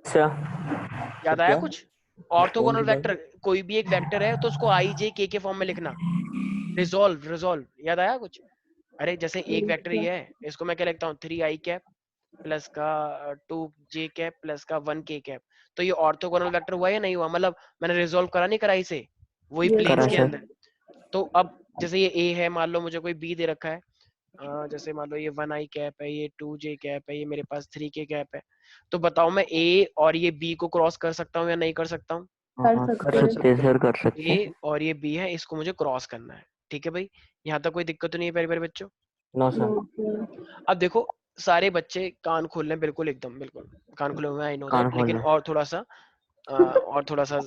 याद आया क्या कुछ? कौन ऑर्थोगोनल सी बात? वेक्टर, कोई भी एक वेक्टर है तो उसको आई जे के फॉर्म में लिखना, रिजोल्व, याद आया कुछ? अरे जैसे एक Yes, वेक्टर sir. ये है, इसको मैं क्या लिखता हूँ, 3i कैप प्लस का 2j कैप प्लस का 1k कैप, तो ये ऑर्थोगोनल वेक्टर हुआ या नहीं हुआ? मतलब मैंने रिजोल्व करा नहीं करा इसे, वही Yes, प्लेन्स sir. के अंदर। तो अब जैसे ये a है, मान लो मुझे कोई b दे रखा है, जैसे मान लो ये 1i कैप है, ये 2j कैप है, ये मेरे पास 3k कैप है, तो बताओ मैं a और ये b को क्रॉस कर सकता हूँ या नहीं कर सकता हूँ? कर सकते हैं. सर कर सकते a और ये b है, इसको मुझे क्रॉस करना है, ठीक है भाई? यहाँ तक कोई दिक्कत तो नहीं है प्यारे प्यारे बच्चों? No No, sir. अब देखो, सारे बच्चे कान खोल लें, बिल्कुल एकदम बिल्कुल कान खोले हुए हैं, आई नो कान दैट, खोल लेकिन लें। और थोड़ा सा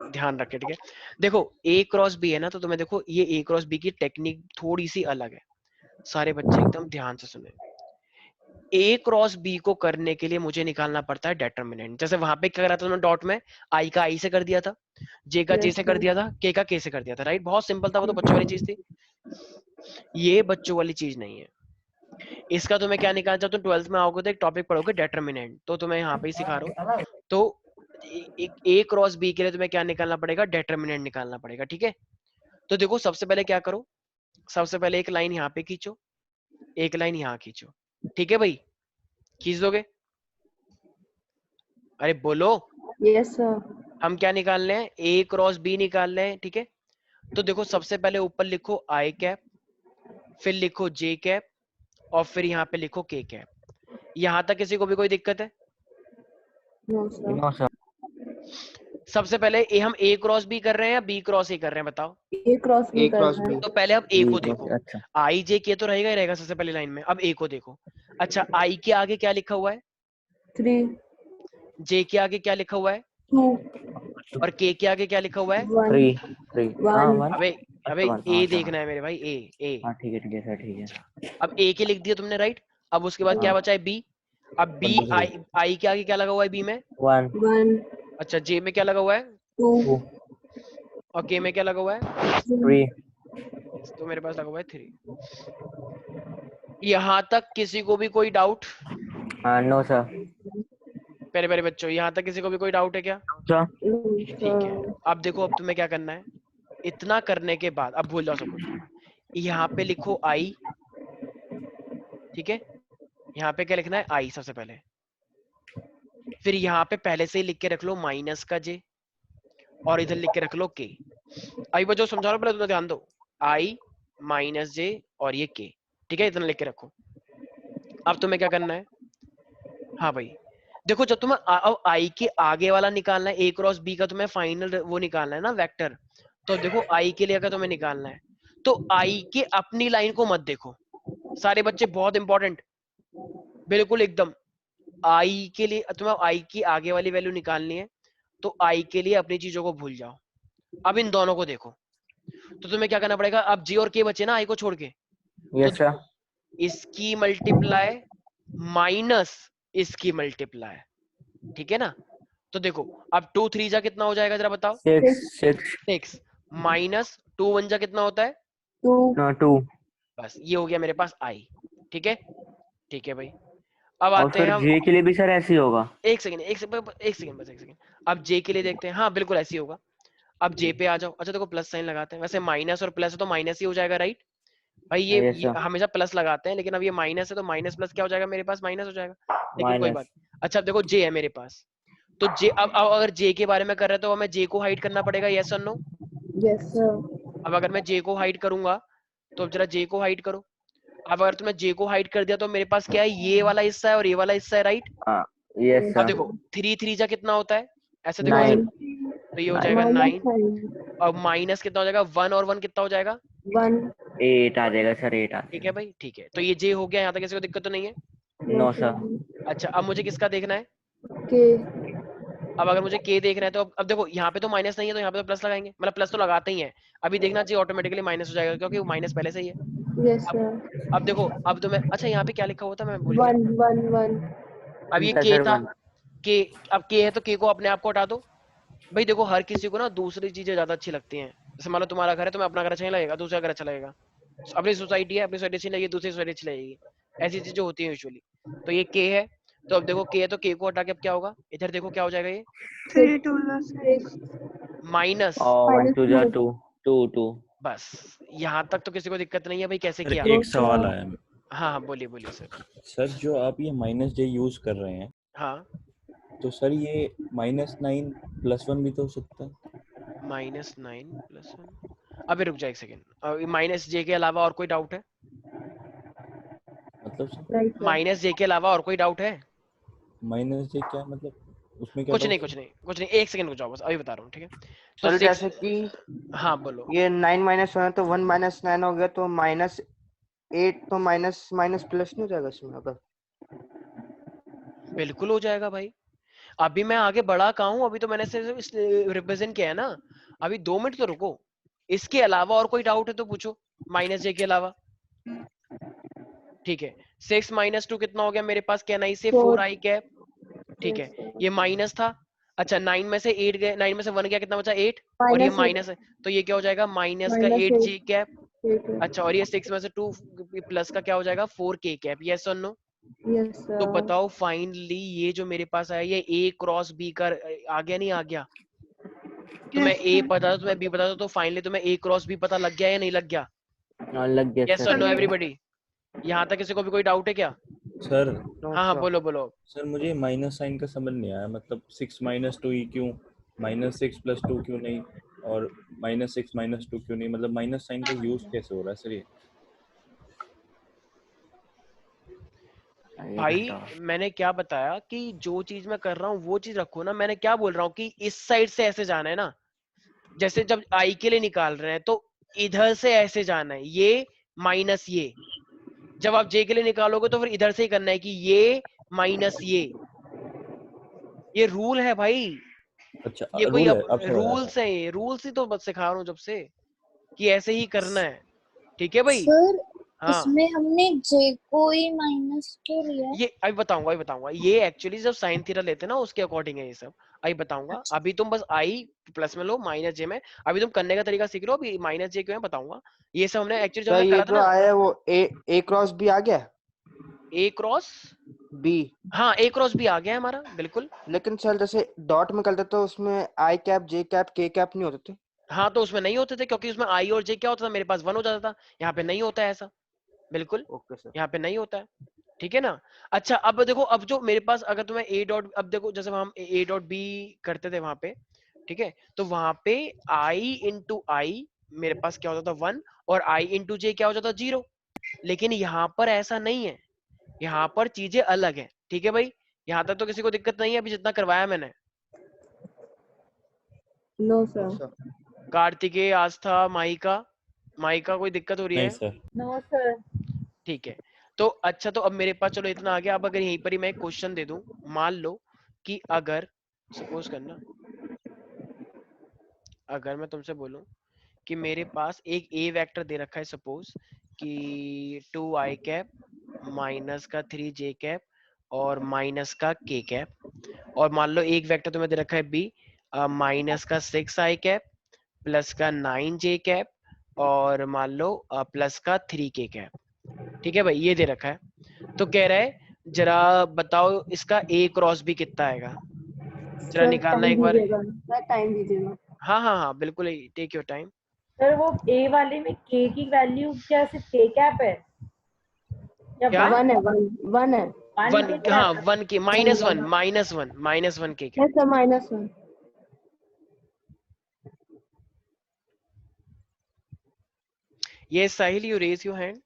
ध्यान रखें, ठीक है? देखो ए क्रॉस बी है ना, तो तुम्हें देखो ये ए क्रॉस बी की टेक्निक थोड़ी सी अलग है, सारे बच्चे एकदम ध्यान से सुने। ए क्रॉस बी को करने के लिए मुझे निकालना पड़ता है डेटर्मिनेंट। जैसे वहां पे क्या करा था तुमने, डॉट में आई का आई से कर दिया था, जे का जे Yes, से कर sir. दिया था, के का के से कर दिया था, राइट? बहुत सिंपल था, वो तो बच्चों वाली चीज थी। ये बच्चों वाली चीज नहीं है। इसका तुम्हें क्या निकालना चाहते हो, 12th में आओगे तो एक टॉपिक पढ़ोगे डेटर्मिनेंट, तो तुम्हें यहाँ पे ही सिखा रहा हूँ। तो एक ए क्रॉस बी के लिए तुम्हें क्या निकालना पड़ेगा, डेटर्मिनेंट निकालना पड़ेगा, ठीक है? तो देखो सबसे पहले क्या करो, सबसे पहले एक लाइन यहाँ पे खींचो, एक लाइन यहाँ खींचो, ठीक है भाई? खींच दोगे? अरे बोलो, Yes, sir. हम क्या निकाल रहे हैं, ए क्रॉस बी निकाल रहे हैं, ठीक है? तो देखो सबसे पहले ऊपर लिखो आई कैप, फिर लिखो जे कैप, और फिर यहाँ पे लिखो के कैप। यहाँ तक किसी को भी कोई दिक्कत है? No, sir. No sir. सबसे पहले हम ए क्रॉस बी कर रहे हैं या बी क्रॉस ए कर रहे हैं, बताओ? A cross B ए कर क्रॉस रहे बी। हैं. तो पहले अब ए को बी देखो, अच्छा आई जे के तो रहेगा ही रहेगा सबसे पहले लाइन में, अब ए को देखो। अच्छा, आई के आगे क्या लिखा हुआ है, 3, जे के आगे क्या लिखा हुआ है, 2, और के आगे क्या लिखा हुआ है? 1, थ्री थ्री हाँ 1. वन। अबे अबे वन, ए हाँ, देखना है मेरे भाई, ए। हाँ ठीक है सर ठीक है। अच्छा, अब ए के लिख दिया तुमने, राइट? अब उसके बाद क्या बचा है, बी। अब बी आई के आगे क्या लगा हुआ है, बी में? 1 1, अच्छा, जे में क्या लगा हुआ है, 2, 2 और के में क्या लगा हुआ है? 3 तो मेरे पास लगा हुआ है 3। यहाँ तक किसी को भी कोई डाउट? हाँ नो सर। पहले पहले बच्चों, यहाँ तक किसी को भी कोई डाउट है क्या? सर ठीक है। अब देखो, अब तुम्हें क्या करना है, इतना करने के बाद अब भूल जाओ सब कुछ, यहाँ पे लिखो आई, ठीक है? यहाँ पे क्या लिखना है, आई सबसे पहले, फिर यहाँ पे पहले से ही लिख के रख लो माइनस का जे, और इधर लिख के रख लो के। अभी बस जो समझा रहा हूं पहले तुम ध्यान दो, आई माइनस जे और ये के, ठीक है, इतना लिख के रखो। अब तुम्हें क्या करना है, हाँ भाई देखो जब तुम्हें अब आई के आगे वाला निकालना है, ए क्रॉस बी का तुम्हें फाइनल वो निकालना है ना वेक्टर, तो देखो आई के लिए अगर तुम्हें निकालना है तो आई के अपनी लाइन को मत देखो सारे बच्चे, बहुत इंपॉर्टेंट, बिल्कुल एकदम। आई के लिए तुम्हें आई की आगे वाली वैल्यू निकालनी है, तो आई के लिए अपनी चीजों को भूल जाओ, अब इन दोनों को देखो। तो तुम्हें क्या करना पड़ेगा, अब जी और के बचे ना आई को छोड़ के, यस सर। इसकी मल्टीप्लाई माइनस इसकी मल्टीप्लाई, ठीक है ना। तो देखो अब 2 3 जा कितना हो जाएगा जरा बताओ, 6 माइनस 2 1 जा कितना होता है 2। बस ये हो गया मेरे पास आई, ठीक है, ठीक है भाई। अब और आते हैं फिर हम, जे के लिए भी सर ऐसे ही होगा? एक सेकंड बस एक सेकंड। अब जे के लिए देखते हैं, हाँ बिल्कुल ऐसे ही होगा। अब जे पे आ जाओ, अच्छा देखो प्लस साइन लगाते हैं, वैसे माइनस और प्लस है तो माइनस ही हो जाएगा राइट भाई, यस ये सर। हमेशा प्लस लगाते हैं, लेकिन अब ये माइनस है तो माइनस प्लस क्या हो जाएगा मेरे पास, माइनस हो जाएगा, लेकिन कोई माइनस। बात। अच्छा अब देखो जे है मेरे पास, तो जे अब अगर जे के बारे में कर रहे हैं तो हमें जे को हाइड करना पड़ेगा, यस और नो। Yes, sir. अब अगर मैं जे को हाइड करूंगा तो अब जरा जे को हाइड करो। अब अगर तुमने जे को हाइड कर दिया तो मेरे पास क्या है, ये वाला हिस्सा है और ये वाला हिस्सा है राइट। यस Yes, अब सर। देखो 3 3 जा कितना होता है, ऐसे देखो 9। तो ये हो जाएगा minus 9, 9. और माइनस कितना हो जाएगा 1 और 1 कितना हो जाएगा 1. 8 आ जाएगा सर, 8 आ ठीक है जाएगा। भाई, ठीक है, तो ये जे हो गया, यहाँ तक किसी को दिक्कत तो नहीं है। No sir. अच्छा अब मुझे किसका देखना है, K. अब अगर मुझे के देखना है तो अब देखो यहाँ पे तो माइनस नहीं है तो यहाँ पे तो प्लस लगाएंगे, मतलब प्लस तो लगाते ही हैं, अभी देखना चाहिए ऑटोमेटिकली माइनस हो जाएगा क्योंकि वो माइनस पहले से ही है। Yes, sir. अब देखो अब तो मैं, अच्छा यहाँ पे क्या लिखा हुआ था मैं भूल गया, 1, 1, 1. अब ये सर के था, 1। के, अब के है तो के को अपने आप को हटा दो भाई। देखो हर किसी को ना दूसरी चीजें ज्यादा अच्छी लगती हैं, जैसे मान लो तुम्हारा घर है, तुम्हें अपना घर अच्छा नहीं लगेगा, दूसरा घर अच्छा लगेगा, अपनी सोसाइटी है, अपनी सोसाइटी अच्छी लगेगी, दूसरी सोसाइटी अच्छी लगेगी, ऐसी चीजें होती हैं यूजुअली। तो ये के है, तो अब देखो के है तो के को हटा के अब क्या होगा, इधर देखो क्या हो जाएगा ये 3 2 6। माइनस, और 1 2 जा Minus 2 2 2। बस यहाँ तक तो किसी को दिक्कत नहीं है भाई, कैसे सर किया। एक सवाल आया। हाँ हाँ बोलिए बोलिए सर। सर जो आप ये माइनस जे यूज कर रहे हैं, हाँ तो सर ये -9 +1 भी तो हो सकता है। -9 +1, अबे रुक जा एक सेकेंड, माइनस जे के अलावा और कोई डाउट है, मतलब सर Right, sir. माइनस जे के अलावा और कोई डाउट है, माइनस जे क्या मतलब, उसमें क्या कुछ doubt नहीं है? कुछ नहीं कुछ नहीं, एक सेकंड रुक जाओ बस अभी बता रहा हूँ, ठीक है। तो सर 6, जैसे कि हाँ बोलो, ये 9 -1 है तो 1 -9 हो गया, तो -8 तो माइनस माइनस प्लस नहीं हो जाएगा इसमें अगर? बिल्कुल हो जाएगा भाई, अभी मैं आगे बढ़ा कहाँ हूँ, अभी तो मैंने सिर्फ रिप्रेजेंट किया है ना, अभी 2 मिनट तो रुको। इसके अलावा और कोई डाउट है तो पूछो, माइनस जे के अलावा, ठीक है। 6 - 2 कितना हो गया मेरे पास, कैन आई से 4 आई कैप, ठीक है, Yes, sir. ये माइनस था। अच्छा 9 में से 8 गए, 9 में से 1 गया, कितना बचा 8, और ये Minus 8. माइनस है तो ये क्या हो जाएगा माइनस का Minus 8 8. J cap. 8. अच्छा और ये 6 में से 2 प्लस का क्या हो जाएगा 4 के कैप, यस और नो। Yes, तो sir. बताओ फाइनली ये जो मेरे पास आया ये ए क्रॉस बी का आ गया नहीं आ गया, तुम्हें Yes, ए sir. पता था तुम्हें बी पता था, तो फाइनली तुम्हें ए क्रॉस बी पता लग गया या नहीं लग गया, लग गया यस और सर। No everybody. यहाँ तक किसी को भी कोई डाउट है क्या, सर नो हाँ हाँ सर। बोलो बोलो। सर मुझे माइनस साइन का समझ नहीं आया, मतलब 6 - 2 ही क्यों, -6 + 2 क्यों नहीं, और -6 - 2 क्यों नहीं, मतलब माइनस साइन का यूज कैसे हो रहा है सर ये? भाई मैंने क्या बताया कि जो चीज मैं कर रहा हूँ वो चीज रखो ना, मैंने क्या बोल रहा हूँ कि इस साइड से ऐसे जाना है ना, जैसे जब आई के लिए निकाल रहे हैं तो इधर से ऐसे जाना है, ये माइनस ये, जब आप जे के लिए निकालोगे तो फिर इधर से ही करना है कि ये माइनस ये रूल है भाई, अच्छा ये कोई रूल है, अब समझ आया रूल्स है, ये रूल्स ही तो बस सिखा रहा हूँ जब से कि ऐसे ही करना है, ठीक है भाई। सर हाँ इसमें हमने जे को ही माइनस क्यों लिया? ये अभी बताऊंगा ये एक्चुअली जब साइन थीटा लेते हैं ना उसके अकॉर्डिंग है ये सब, अभी बताऊंगा। अभी तुम बस आई प्लस में लो माइनस जे में, अभी तुम करने का तरीका सीख रहे हो, अभी माइनस जे क्यों है बताऊंगा। ये सब हमने एक्चुअली जब सर हमने ये करा था जो ना आया है वो ए क्रॉस बी आ गया, ए क्रॉस, बी। हाँ ए क्रॉस भी आ गया है हमारा बिल्कुल। लेकिन सर जैसे डॉट में करते तो उसमें आई कैप जे कैप के कैप नहीं होते थे। हाँ तो उसमें नहीं होते थे क्योंकि उसमें आई और जे क्या होता था, मेरे पास 1 हो जाता था, यहाँ पे नहीं होता है ऐसा, बिल्कुल ओके सर। यहाँ पे नहीं होता है, ठीक है ना। अच्छा अब देखो अब जो मेरे पास अगर तुम्हें ए डॉट, अब देखो जैसे हम ए डॉट बी करते थे वहां पे, ठीक है, तो वहां पे i इंटू आई मेरे पास क्या होता था 1 और i इंटू जे क्या हो जाता 0। लेकिन यहाँ पर ऐसा नहीं है, यहाँ पर चीजें अलग है। ठीक है भाई, यहाँ तक तो किसी को दिक्कत नहीं है अभी जितना करवाया मैंने? No, no sir. Sir. Kartikeya, Aastha, Mahika, Mahika कोई दिक्कत हो रही नहीं है? सर। No, sir. ठीक है, तो अच्छा, तो अब मेरे पास चलो इतना आ गया। अब अगर यहीं पर ही मैं एक क्वेश्चन दे दूं, मान लो कि अगर सपोज करना, अगर मैं तुमसे बोलूं कि मेरे पास एक ए वेक्टर दे रखा है, सपोज कि 2i कैप माइनस का 3j कैप और माइनस का k कैप, और मान लो एक वेक्टर तुम्हें दे रखा है बी माइनस का 6i कैप प्लस का 9j कैप और मान लो प्लस का 3k कैप। ठीक है भाई, ये दे रखा है। तो कह रहा है जरा बताओ इसका a क्रॉस b कितना आएगा, जरा सर निकालना टाइम एक बार। दीजिएगा, सर टाइम दीजिएगा। हाँ हाँ हाँ बिल्कुल, टेक योर टाइम। सर वो ए वाले में के की वैल्यू क्या सिर्फ के कैप है या क्या? वन है, वन है। वन वन, के हाँ कैप? 1 के -1 के कैप। Yes sir, -1। ये Sahil, you raise your hand.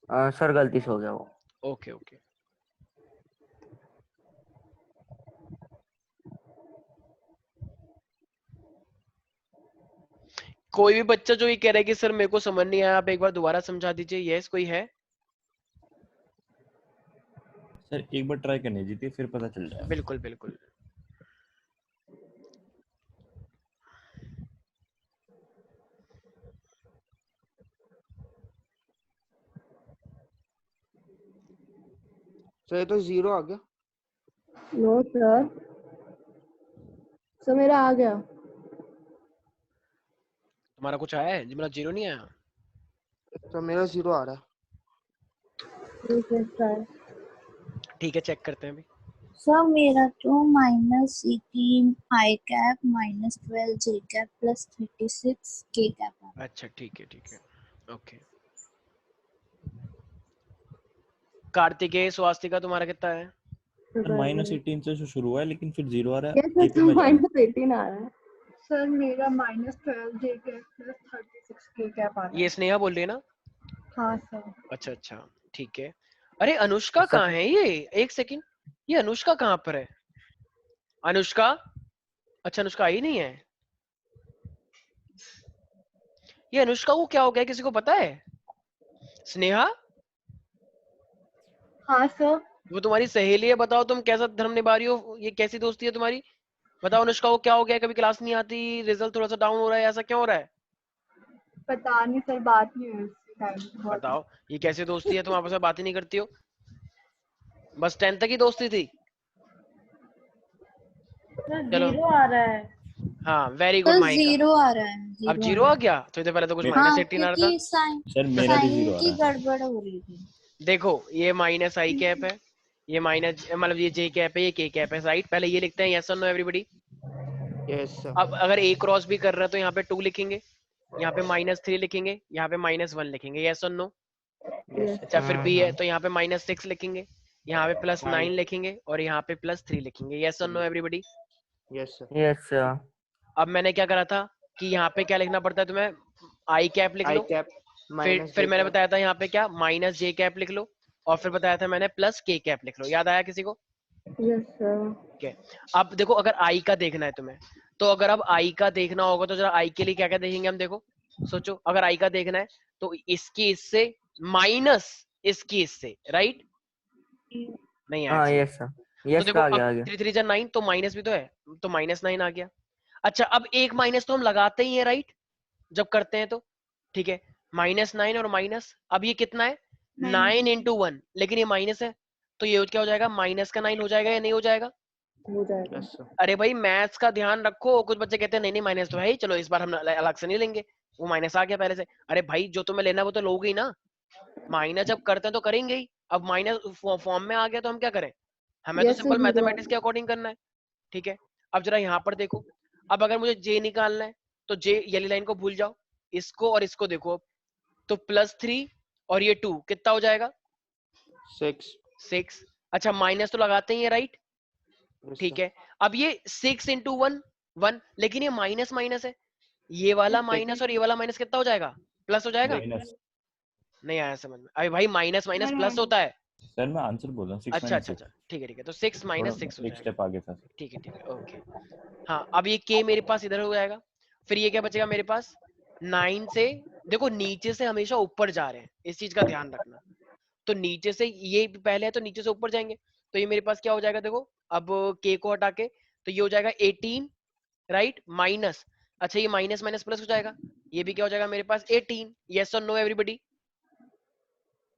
Sir गलती से हो गया वो। ओके ओके, कोई भी बच्चा जो ये कह रहा है कि सर मेरे को समझ नहीं आया, आप एक बार दोबारा समझा दीजिए। यस, कोई है? सर एक बार ट्राई करने दीजिए फिर पता चल जाएगा। बिल्कुल बिल्कुल। सर ये तो 0 आ गया। नो सर, सर मेरा आ गया। तुम्हारा कुछ आया है? मेरा 0 नहीं आया। तो मेरा 0 आ रहा है। ठीक है सर। ठीक है, चेक करते हैं अभी। सर मेरा तो -18 i cap -12 j cap +36 k cap है। अच्छा ठीक है, ओके। कार्तिकेय, स्वास्तिका, तुम्हारा कितना है? सर -18 से शुरू हुआ है लेकिन फिर 0 आ रहा है। यस सर, के पे तो मैं जा रहा हूँ। -18 आ रहा है। सर मेरा -12 j कैप +36 k कैप आ रहा ये है। स्नेहा बोल रही है ना? हाँ सर। अच्छा अच्छा, ठीक है। अरे अनुष्का कहाँ है? ये एक सेकंड, ये अनुष्का कहाँ पर है? अनुष्का, अच्छा अनुष्का आई नहीं है। ये अनुष्का को क्या हो गया, किसी को पता है? स्नेहा, हाँ सर। वो तुम्हारी सहेली है, बताओ तुम कैसा धर्म निभा रही हो, ये कैसी दोस्ती है तुम्हारी? बताओ अनुष्का को क्या हो गया, कभी क्लास नहीं आती, रिजल्ट थोड़ा सा डाउन हो रहा है, ऐसा क्यों हो रहा है? पता नहीं सर, बात नहीं हुई उससे टाइम बहुत। बताओ ये कैसी दोस्ती है, तुम आपस में बात ही नहीं करती हो? बस 10th तक ही दोस्ती थी? सर चलो, 0 आ रहा है। हाँ वेरी गुड सर माइका। 0 आ रहा है, अब 0 0 आ आ रहा गया, तो इधर पहले तो कुछ है। -18 हाँ, आ रहा था। क्योंकि साइन सर मेरा भी 0 साइन आ की रहा है। गड़बड़ हो रही थी। देखो ये -i कैप है, ये माइनस मतलब ये j कैप है, ये k कैप है, राइट? पहले ये लिखते हैं, यस और नो एवरीबॉडी। Yes sir. अब अगर a क्रॉस भी कर रहा है तो यहाँ पे 2 लिखेंगे, यहाँ पे -3 लिखेंगे, यहाँ पे -1 लिखेंगे, यस और नो? यस अच्छा फिर b है सर। तो यहाँ पे -6 लिखेंगे, यहाँ पे +9 लिखेंगे और यहाँ पे +3 लिखेंगे, यस और no everybody? Yes sir. Yes sir. अब मैंने क्या करा था कि यहाँ पे क्या लिखना पड़ता है तुम्हें, i कैप लिख आई लो। कैप फिर माइनस फिर जे मैंने कैप। बताया था यहाँ पे क्या, -j कैप लिख लो, और फिर बताया था मैंने +k कैप लिख लो। याद आया किसी को? Yes sir. ठीक है, अब देखो अगर आई का देखना है तुम्हें, तो अगर अब आई का देखना होगा तो जरा आई के लिए क्या क्या देखेंगे हम, देखो सोचो। अगर आई का देखना है तो इसकी इससे माइनस इसकी इससे, राइट? नहीं आया हाँ किसी को? यस सर, तो यस देखो का आ अब गया, आ गया। 3 3 जा 9, तो माइनस भी तो है, तो -9 आ गया। अच्छा अब एक माइनस तो हम लगाते ही है, राइट? जब करते हैं तो ठीक है, -9 और माइनस, अब ये कितना है 9 × 1, लेकिन ये माइनस है, तो ये क्या हो जाएगा, -9 हो जाएगा या नहीं हो जाएगा? हो जाएगा। Yes sir. अरे भाई मैथ्स का ध्यान रखो, कुछ बच्चे कहते हैं नहीं नहीं माइनस तो है ही, चलो इस बार हम अलग से नहीं लेंगे, वो माइनस आ गया पहले से। अरे भाई जो तुम्हें लेना है वो तो लोगे ही ना, माइनस जब करते हैं तो करेंगे ही। अब माइनस फॉर्म में आ गया तो हम क्या करें, हमें तो यस सर, सिंपल 0 आ मैथमेटिक्स के गया। अकॉर्डिंग करना है। ठीक है, अब जरा यहाँ पर देखो, अब अगर मुझे जे निकालना है तो जे येली लाइन को भूल जाओ, इसको और इसको देखो अब, तो +3 और ये 2 कितना हो जाएगा, 6। 6। अच्छा माइनस तो लगाते ही है, राइट? यस ठीक सर। है, अब ये 6 × 1 1, लेकिन ये माइनस माइनस है, ये वाला माइनस और ये वाला माइनस कितना हो जाएगा, प्लस हो जाएगा। माइनस। नहीं आया समझ में? अरे भाई माइनस माइनस प्लस होता है। सर मैं आंसर बोल रहा हूँ 6 अच्छा माइनस अच्छा अच्छा, ठीक है, तो 6 थोड़ा माइनस 6 हो एक जाएगा। स्टेप आगे था। ठीक है ओके। हाँ अब ये k मेरे पास इधर हो जाएगा, फिर ये क्या बचेगा मेरे पास 9 से, देखो नीचे से हमेशा ऊपर जा रहे हैं, इस चीज का ध्यान रखना। तो नीचे से ये पहले है तो नीचे से ऊपर जाएंगे, तो ये मेरे पास क्या हो जाएगा देखो, अब k को हटा के तो ये हो जाएगा 18 राइट माइनस, अच्छा ये माइनस माइनस प्लस हो जाएगा, ये भी क्या हो जाएगा मेरे पास 18। यस और नो एवरीबडी?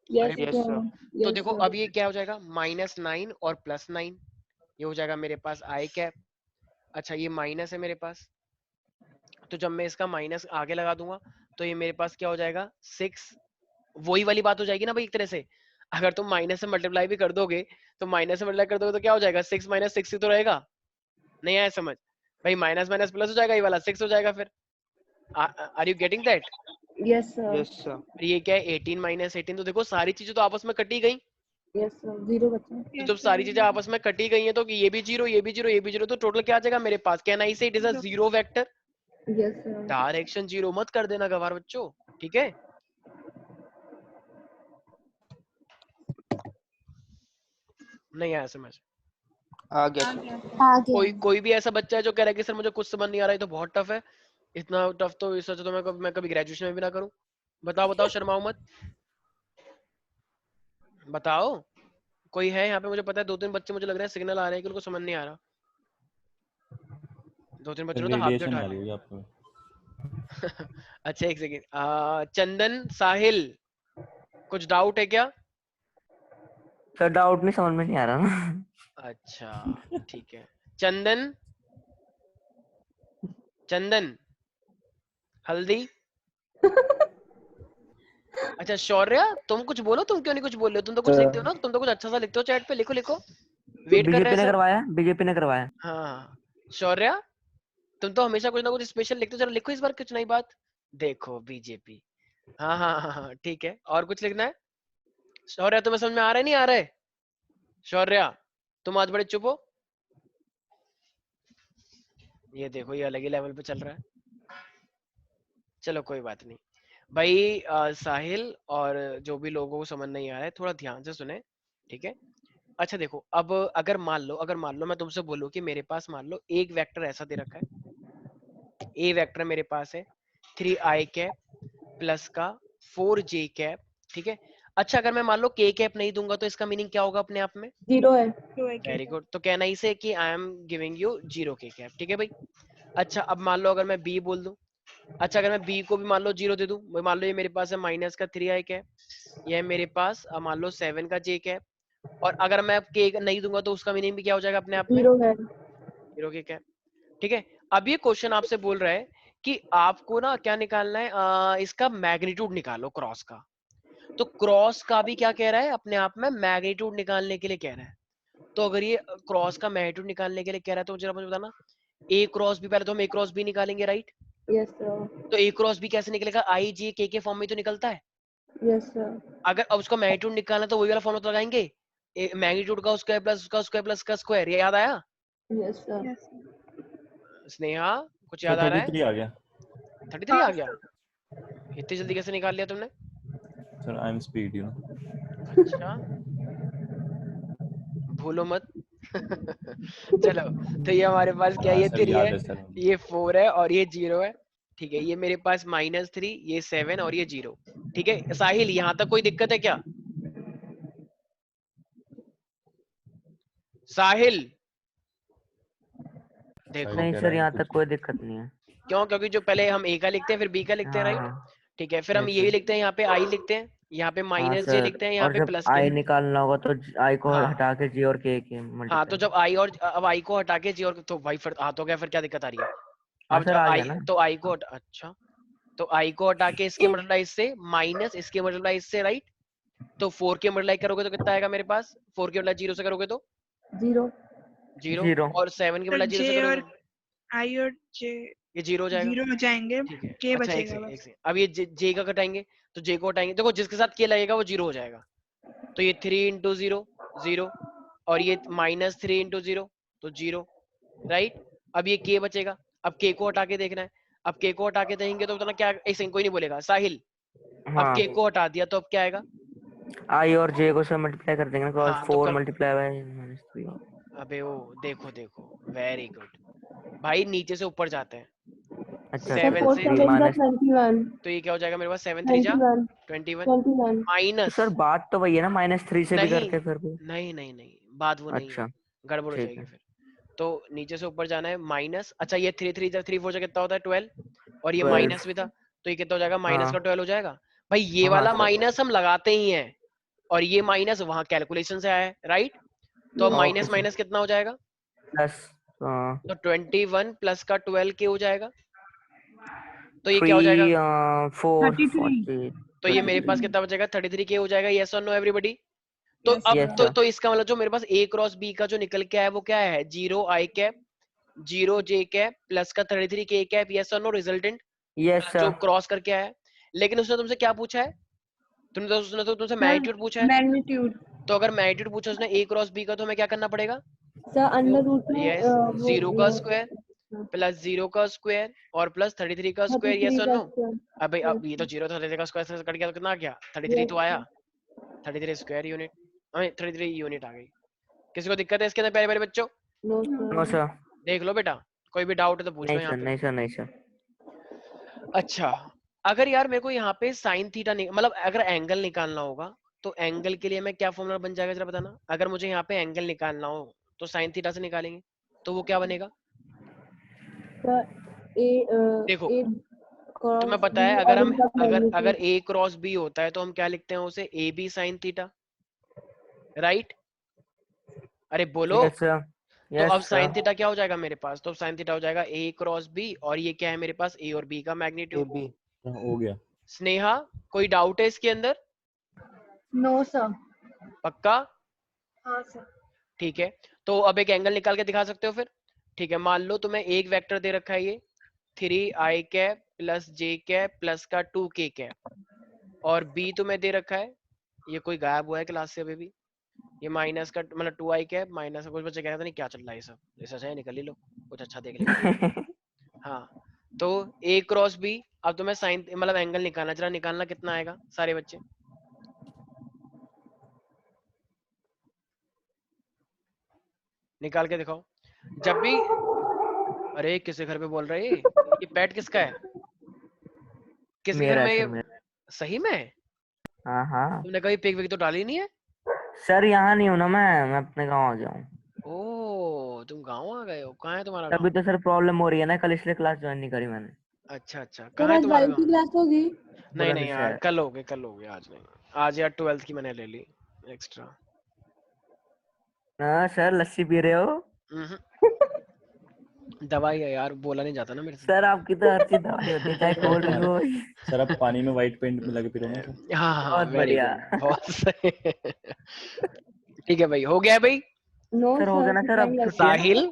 Yes, अरे यस sir. सर। तो Yes, देखो sir. अब ये क्या हो जाएगा -9 और +9, ये हो जाएगा मेरे पास आई कैप। अच्छा ये माइनस है मेरे पास, तो जब मैं इसका माइनस आगे लगा दूंगा तो ये मेरे पास क्या हो जाएगा 6, वही वाली बात हो जाएगी ना भाई एक तरह से, अगर तुम माइनस से मल्टीप्लाई भी कर दोगे तो माइनस से मल्टीप्लाई कर दोगे तो क्या हो जाएगा 6 माइनस 6 ही तो रहेगा। नहीं आया समझ भाई, माइनस माइनस प्लस हो जाएगा, ये वाला 6 हो जाएगा फिर। Are you getting that? Yes, sir. Yes sir. ये क्या है 18 माइनस 18, तो देखो सारी चीजें तो आपस में कटी गई, Yes, sir. Zero बचा. तो जब सारी चीजें आपस में कटी गई हैं तो ये भी जीरो ये भी जीरो ये भी जीरो, तो टोटल क्या आ जाएगा मेरे पास, कैन आई से it is a zero vector. Yes, sir. Direction zero मत कर देना गवार बच्चों, ठीक है। नहीं आया समझ? आ गया सर। आ गया। कोई भी ऐसा बच्चा है जो कह रहा है कि सर मुझे कुछ समझ नहीं आ रहा है, तो बहुत टफ है, इतना टफ तो इस वजह तो मैं कभी ग्रेजुएशन में भी ना करूं। बताओ बताओ शर्माओ मत, बताओ। कोई है यहाँ पे? मुझे पता है 2-3 बच्चे मुझे लग रहा है सिग्नल आ रहे हैं कि उनको समझ नहीं आ रहा, 2-3 बच्चों ने तो हाथ भी रेडिएशन उठा आ लिया। रही है आपको। अच्छा एक सेकंड, चंदन साहिल कुछ डाउट है क्या? सर डाउट नहीं, समझ में नहीं आ रहा ना। अच्छा ठीक है, चंदन चंदन हल्दी। अच्छा शौर्य तुम कुछ बोलो, तुम क्यों नहीं कुछ बोल रहे हो, तुम तो कुछ लिखते हो ना, तुम तो कुछ अच्छा सा लिखते हो चैट पे, लिखो लिखो, वेट कर रहे बीजेपी हैं ने सब। करवाया, बीजेपी ने करवाया। हाँ शौर्य तुम तो हमेशा कुछ ना कुछ स्पेशल लिखते हो, जरा लिखो इस बार कुछ नई बात। देखो बीजेपी, हाँ हाँ हाँ हाँ ठीक है, और कुछ लिखना है? शौर्य तुम्हें समझ में आ रहा है नहीं आ रहा है? शौर्य तुम आज बड़े चुप हो, ये देखो ये अलग ही लेवल पे चल रहा है। चलो कोई बात नहीं भाई, साहिल और जो भी लोगों को समझ नहीं आ रहा है थोड़ा ध्यान से सुने, ठीक है। अच्छा देखो अब अगर मान लो मैं तुमसे बोलूं कि मेरे पास मान लो एक वेक्टर ऐसा दे रखा है, ए वेक्टर मेरे पास है 3i कैप प्लस का 4j कैप, ठीक है। अच्छा अगर मैं मान लो k कैप नहीं दूंगा तो इसका मीनिंग क्या होगा अपने आप में? Zero है. वेरी गुड, तो कहना ही से कि I am giving you 0 k cap, ठीक है भाई। अच्छा अब मान लो अगर मैं b बोल दूं, अच्छा अगर मैं b को भी मान लो 0 दे दूं, मान लो ये मेरे पास है माइनस का 3i कैप, ये है मेरे पास मान लो 7 का j कैप, और अगर मैं k नहीं दूंगा तो उसका मीनिंग भी क्या हो जाएगा अपने आप में? Zero है. 0 k कैप, ठीक है। अब ये क्वेश्चन आपसे बोल रहा है कि आपको ना क्या निकालना है, इसका मैग्नीट्यूड निकालो क्रॉस का, तो क्रॉस का भी क्या कह रहा है अपने आप में, मैग्नीट्यूड निकालने के लिए कह रहा है। तो अगर ये क्रॉस का मैग्नीट्यूड निकालने के लिए कह रहा है तो जरा मुझे बताना, ए क्रॉस बी, पहले तो हम ए क्रॉस बी निकालेंगे राइट, Yes, sir. तो ए क्रॉस बी कैसे निकलेगा, आई जी के फॉर्म में तो निकलता है। Yes, sir. अगर अब उसका मैग्नीट्यूड निकालना तो वही वाला फॉर्मूला तो लगाएंगे, मैग्नीट्यूड का स्क्वायर प्लस उसका स्क्वायर प्लस का स्क्वायर, ये याद आया? Yes, sir. स्नेहा कुछ सर याद आ रहा है? 33 आ गया। 33 आ गया, इतनी जल्दी कैसे निकाल लिया तुमने? Sir I am speed you know. अच्छा भूलो मत। चलो तो ये हमारे पास क्या है, हाँ ये सर 3 याद है, है सर। ये 4 है और ये 0 है, ठीक है। ये मेरे पास -3, ये 7 और ये 0, ठीक है। साहिल यहाँ तक कोई दिक्कत है क्या? साहिल देखो, नहीं कह सर रहा है यहाँ कुछ। तक कोई दिक्कत नहीं है। क्यों? क्योंकि जो पहले हम ए का लिखते हैं फिर बी का लिखते हैं हाँ राइट, हाँ ठीक है। फिर हम यस ये भी सर। लिखते हैं, यहाँ पे आई लिखते हैं, यहाँ पे हाँ -j सर, लिखते हैं, यहाँ और पे जब प्लस के। आई निकालना होगा तो आई को हाँ हटा के जी और के हाँ, तो मल्टीप्लाई। जब आई और अब आई को हटा के जी और तो भाई फिर तो क्या, फिर क्या दिक्कत आ रही है? हाँ अब सर जब आ गया आई ना। तो आई को अच्छा, तो आई को हटा के इसके मल्टीप्लाई इससे माइनस इसके मल्टीप्लाई इससे राइट, तो 4 के मल्टीप्लाई करोगे तो कितना आएगा मेरे पास, 4 के मल्टीप्लाई 0 से करोगे तो Zero. 0, जीरो। और 7 के तो मल्टीप्लाई 0 से जे करोगे और तो आई और जे ये 0 हो जाएगा, 0 हो जाएंगे, ठीक है। के अच्छा बचेगा एक बस। सेकंड, अब ये जे का घटाएंगे तो जे को हटाएंगे, देखो जिसके साथ के लगेगा वो 0 हो जाएगा, तो ये 3 इंटू 0 0, और ये -3 इंटू 0 तो 0 राइट। अब ये के बचेगा, अब के को हटा के देखना है। अब के को हटा के देंगे तो ना क्या, ऐसे कोई नहीं बोलेगा साहिल। अब हाँ के को हटा दिया तो अब क्या आएगा? आई और जे को से मल्टीप्लाई कर देंगे क्रॉस हाँ, तो 4 कर, मल्टीप्लाई बाय -3। अबे ओ देखो देखो, वेरी गुड भाई, नीचे से ऊपर जाते हैं। अच्छा सर 7 4 से 7 माइनस। 21 तो ये क्या हो जाएगा मेरे पास, 7 3 जा 21 21 21 माइनस, सर बात तो वही है ना, -3 से भी नहीं करते फिर भी। नहीं नहीं नहीं, बात वो नहीं है, अच्छा गड़बड़ हो ठीक जाएगी है। फिर। तो नीचे से ऊपर जाना है माइनस, अच्छा ये 3 3 3 4 कितना होता है 12, और ये 12 माइनस भी था, तो ये कितना हो जाएगा, माइनस का हाँ 12 हो जाएगा। भाई ये हाँ वाला सर माइनस हम लगाते ही हैं, और ये माइनस वहां कैलकुलेशन से आया है, राइट? तो अब yes okay minus sir minus कितना हो जाएगा, प्लस तो 21 प्लस का 12 के हो जाएगा, तो ये 3 क्या हो जाएगा, 4 33 40 तो ये मेरे पास 33 कितना बचेगा, 33 के हो जाएगा, यस और नो एवरीबॉडी? तो यस अब यस सर सर तो इसका मतलब जो मेरे पास ए क्रॉस बी का जो निकल के आया है वो क्या है, 0 आई कैप 0 जे कैप प्लस का 33 के कैप, यस और नो रिजल्टेंट यस जो सर क्रॉस करके आया है। लेकिन उसने तुमसे क्या पूछा है, उसने तो तुमसे सर मैग्नीट्यूड पूछा है, मैग्नीट्यूड तो अगर मैग्नीट्यूड पूछा उसने ए क्रॉस बी का, तो हमें क्या करना पड़ेगा, सर अंडर रूट में यस वो 0 का स्क्वायर प्लस 0 का स्क्वायर और प्लस 33 का स्क्वायर, यस 33 और का नो? स्क्वायर अब भाई अब यस ये तो 0 था, 33 का स्क्वायर से कट गया तो कितना आ गया, 33 यस तो आया, 33 स्क्वायर यूनिट, हमें 33 यूनिट आ गई। किसी को दिक्कत है इसके अंदर प्यारे प्यारे बच्चों? नो नो सर सर देख लो बेटा, कोई भी डाउट है तो पूछ लो नहीं यहाँ सर पे। नहीं सर नहीं सर। अच्छा, अगर यार मेरे को यहाँ पे साइन थीटा मतलब अगर एंगल निकालना होगा, तो एंगल के लिए मैं क्या फॉर्मूला बन जाएगा जरा बताना। अगर मुझे यहाँ पे एंगल निकालना हो तो साइन थीटा से निकालेंगे, तो वो क्या बनेगा, सर ए देखो ए तुम्हें क्रॉस पता बी है, अगर और हम इनका अगर मैग्नीट्यूड ए क्रॉस बी होता है तो हम क्या लिखते हैं उसे, A B sine theta, right? अरे बोलो। यस सर तो यस अब साइन सर थीटा क्या हो जाएगा मेरे पास, तो साइन थीटा हो जाएगा ए क्रॉस बी, और ये क्या है मेरे पास, ए और बी का ए मैग्नीट्यूड। बी। हो गया। स्नेहा कोई डाउट है इसके अंदर? No sir. पक्का? हाँ सर। ठीक है, तो अब एक एंगल निकाल के दिखा सकते हो फिर? ठीक है, मान लो तुम्हें एक वेक्टर दे रखा है ये 3 आई कैप प्लस जे कैप प्लस का 2 के कैप, और बी तुम्हें दे रखा है, ये कोई गायब हुआ है क्लास से अभी भी, ये माइनस का मतलब 2 आई कैप माइनस का, कुछ बच्चे कह रहे थे नहीं क्या चल रहा है ये सब, ऐसा अच्छा है निकल ही लो, कुछ अच्छा देख लेंगे। हाँ, तो ए क्रॉस बी, अब तुम्हें साइन मतलब एंगल निकालना, जरा निकालना कितना आएगा सारे बच्चे, निकाल के दिखाओ। जब भी, अरे किसके घर पे बोल रहे हैं ये पेट किसका है, किसके घर मेरा में है ये, सर मेरा। सही में? हाँ हाँ तुमने कभी पिक विक तो डाली नहीं है? सर यहाँ नहीं हूँ ना मैं अपने गाँव आ गया हूँ। ओ तुम गाँव आ गए हो, कहाँ है तुम्हारा तभी गाँव? तो सर प्रॉब्लम हो रही है ना, कल इसलिए क्लास ज्वाइन नहीं करी मैंने। अच्छा अच्छा, सर कहाँ है आज तुम्हारा 12 की गाँव? क्लास होगी नहीं नहीं यार, बुलंदशहर। कल हो गए आज नहीं, आज यार 12th की मैंने ले ली एक्स्ट्रा। हाँ सर लस्सी पी रहे हो? दवाई है यार, बोला नहीं जाता ना मेरे से। सर आपकी तो हर चीज दवाई होती है, चाहे कोल्ड ड्रिंक हो। सर आप पानी में व्हाइट पेंट मिला के पी रहे हो ना सर? हाँ हाँ, बहुत वेरी बढ़िया। गुड, बहुत सही। ठीक है भाई, हो गया है भाई। नो सर हो गया ना सर सर, अब टाइम छुट्टी है ना? साहिल,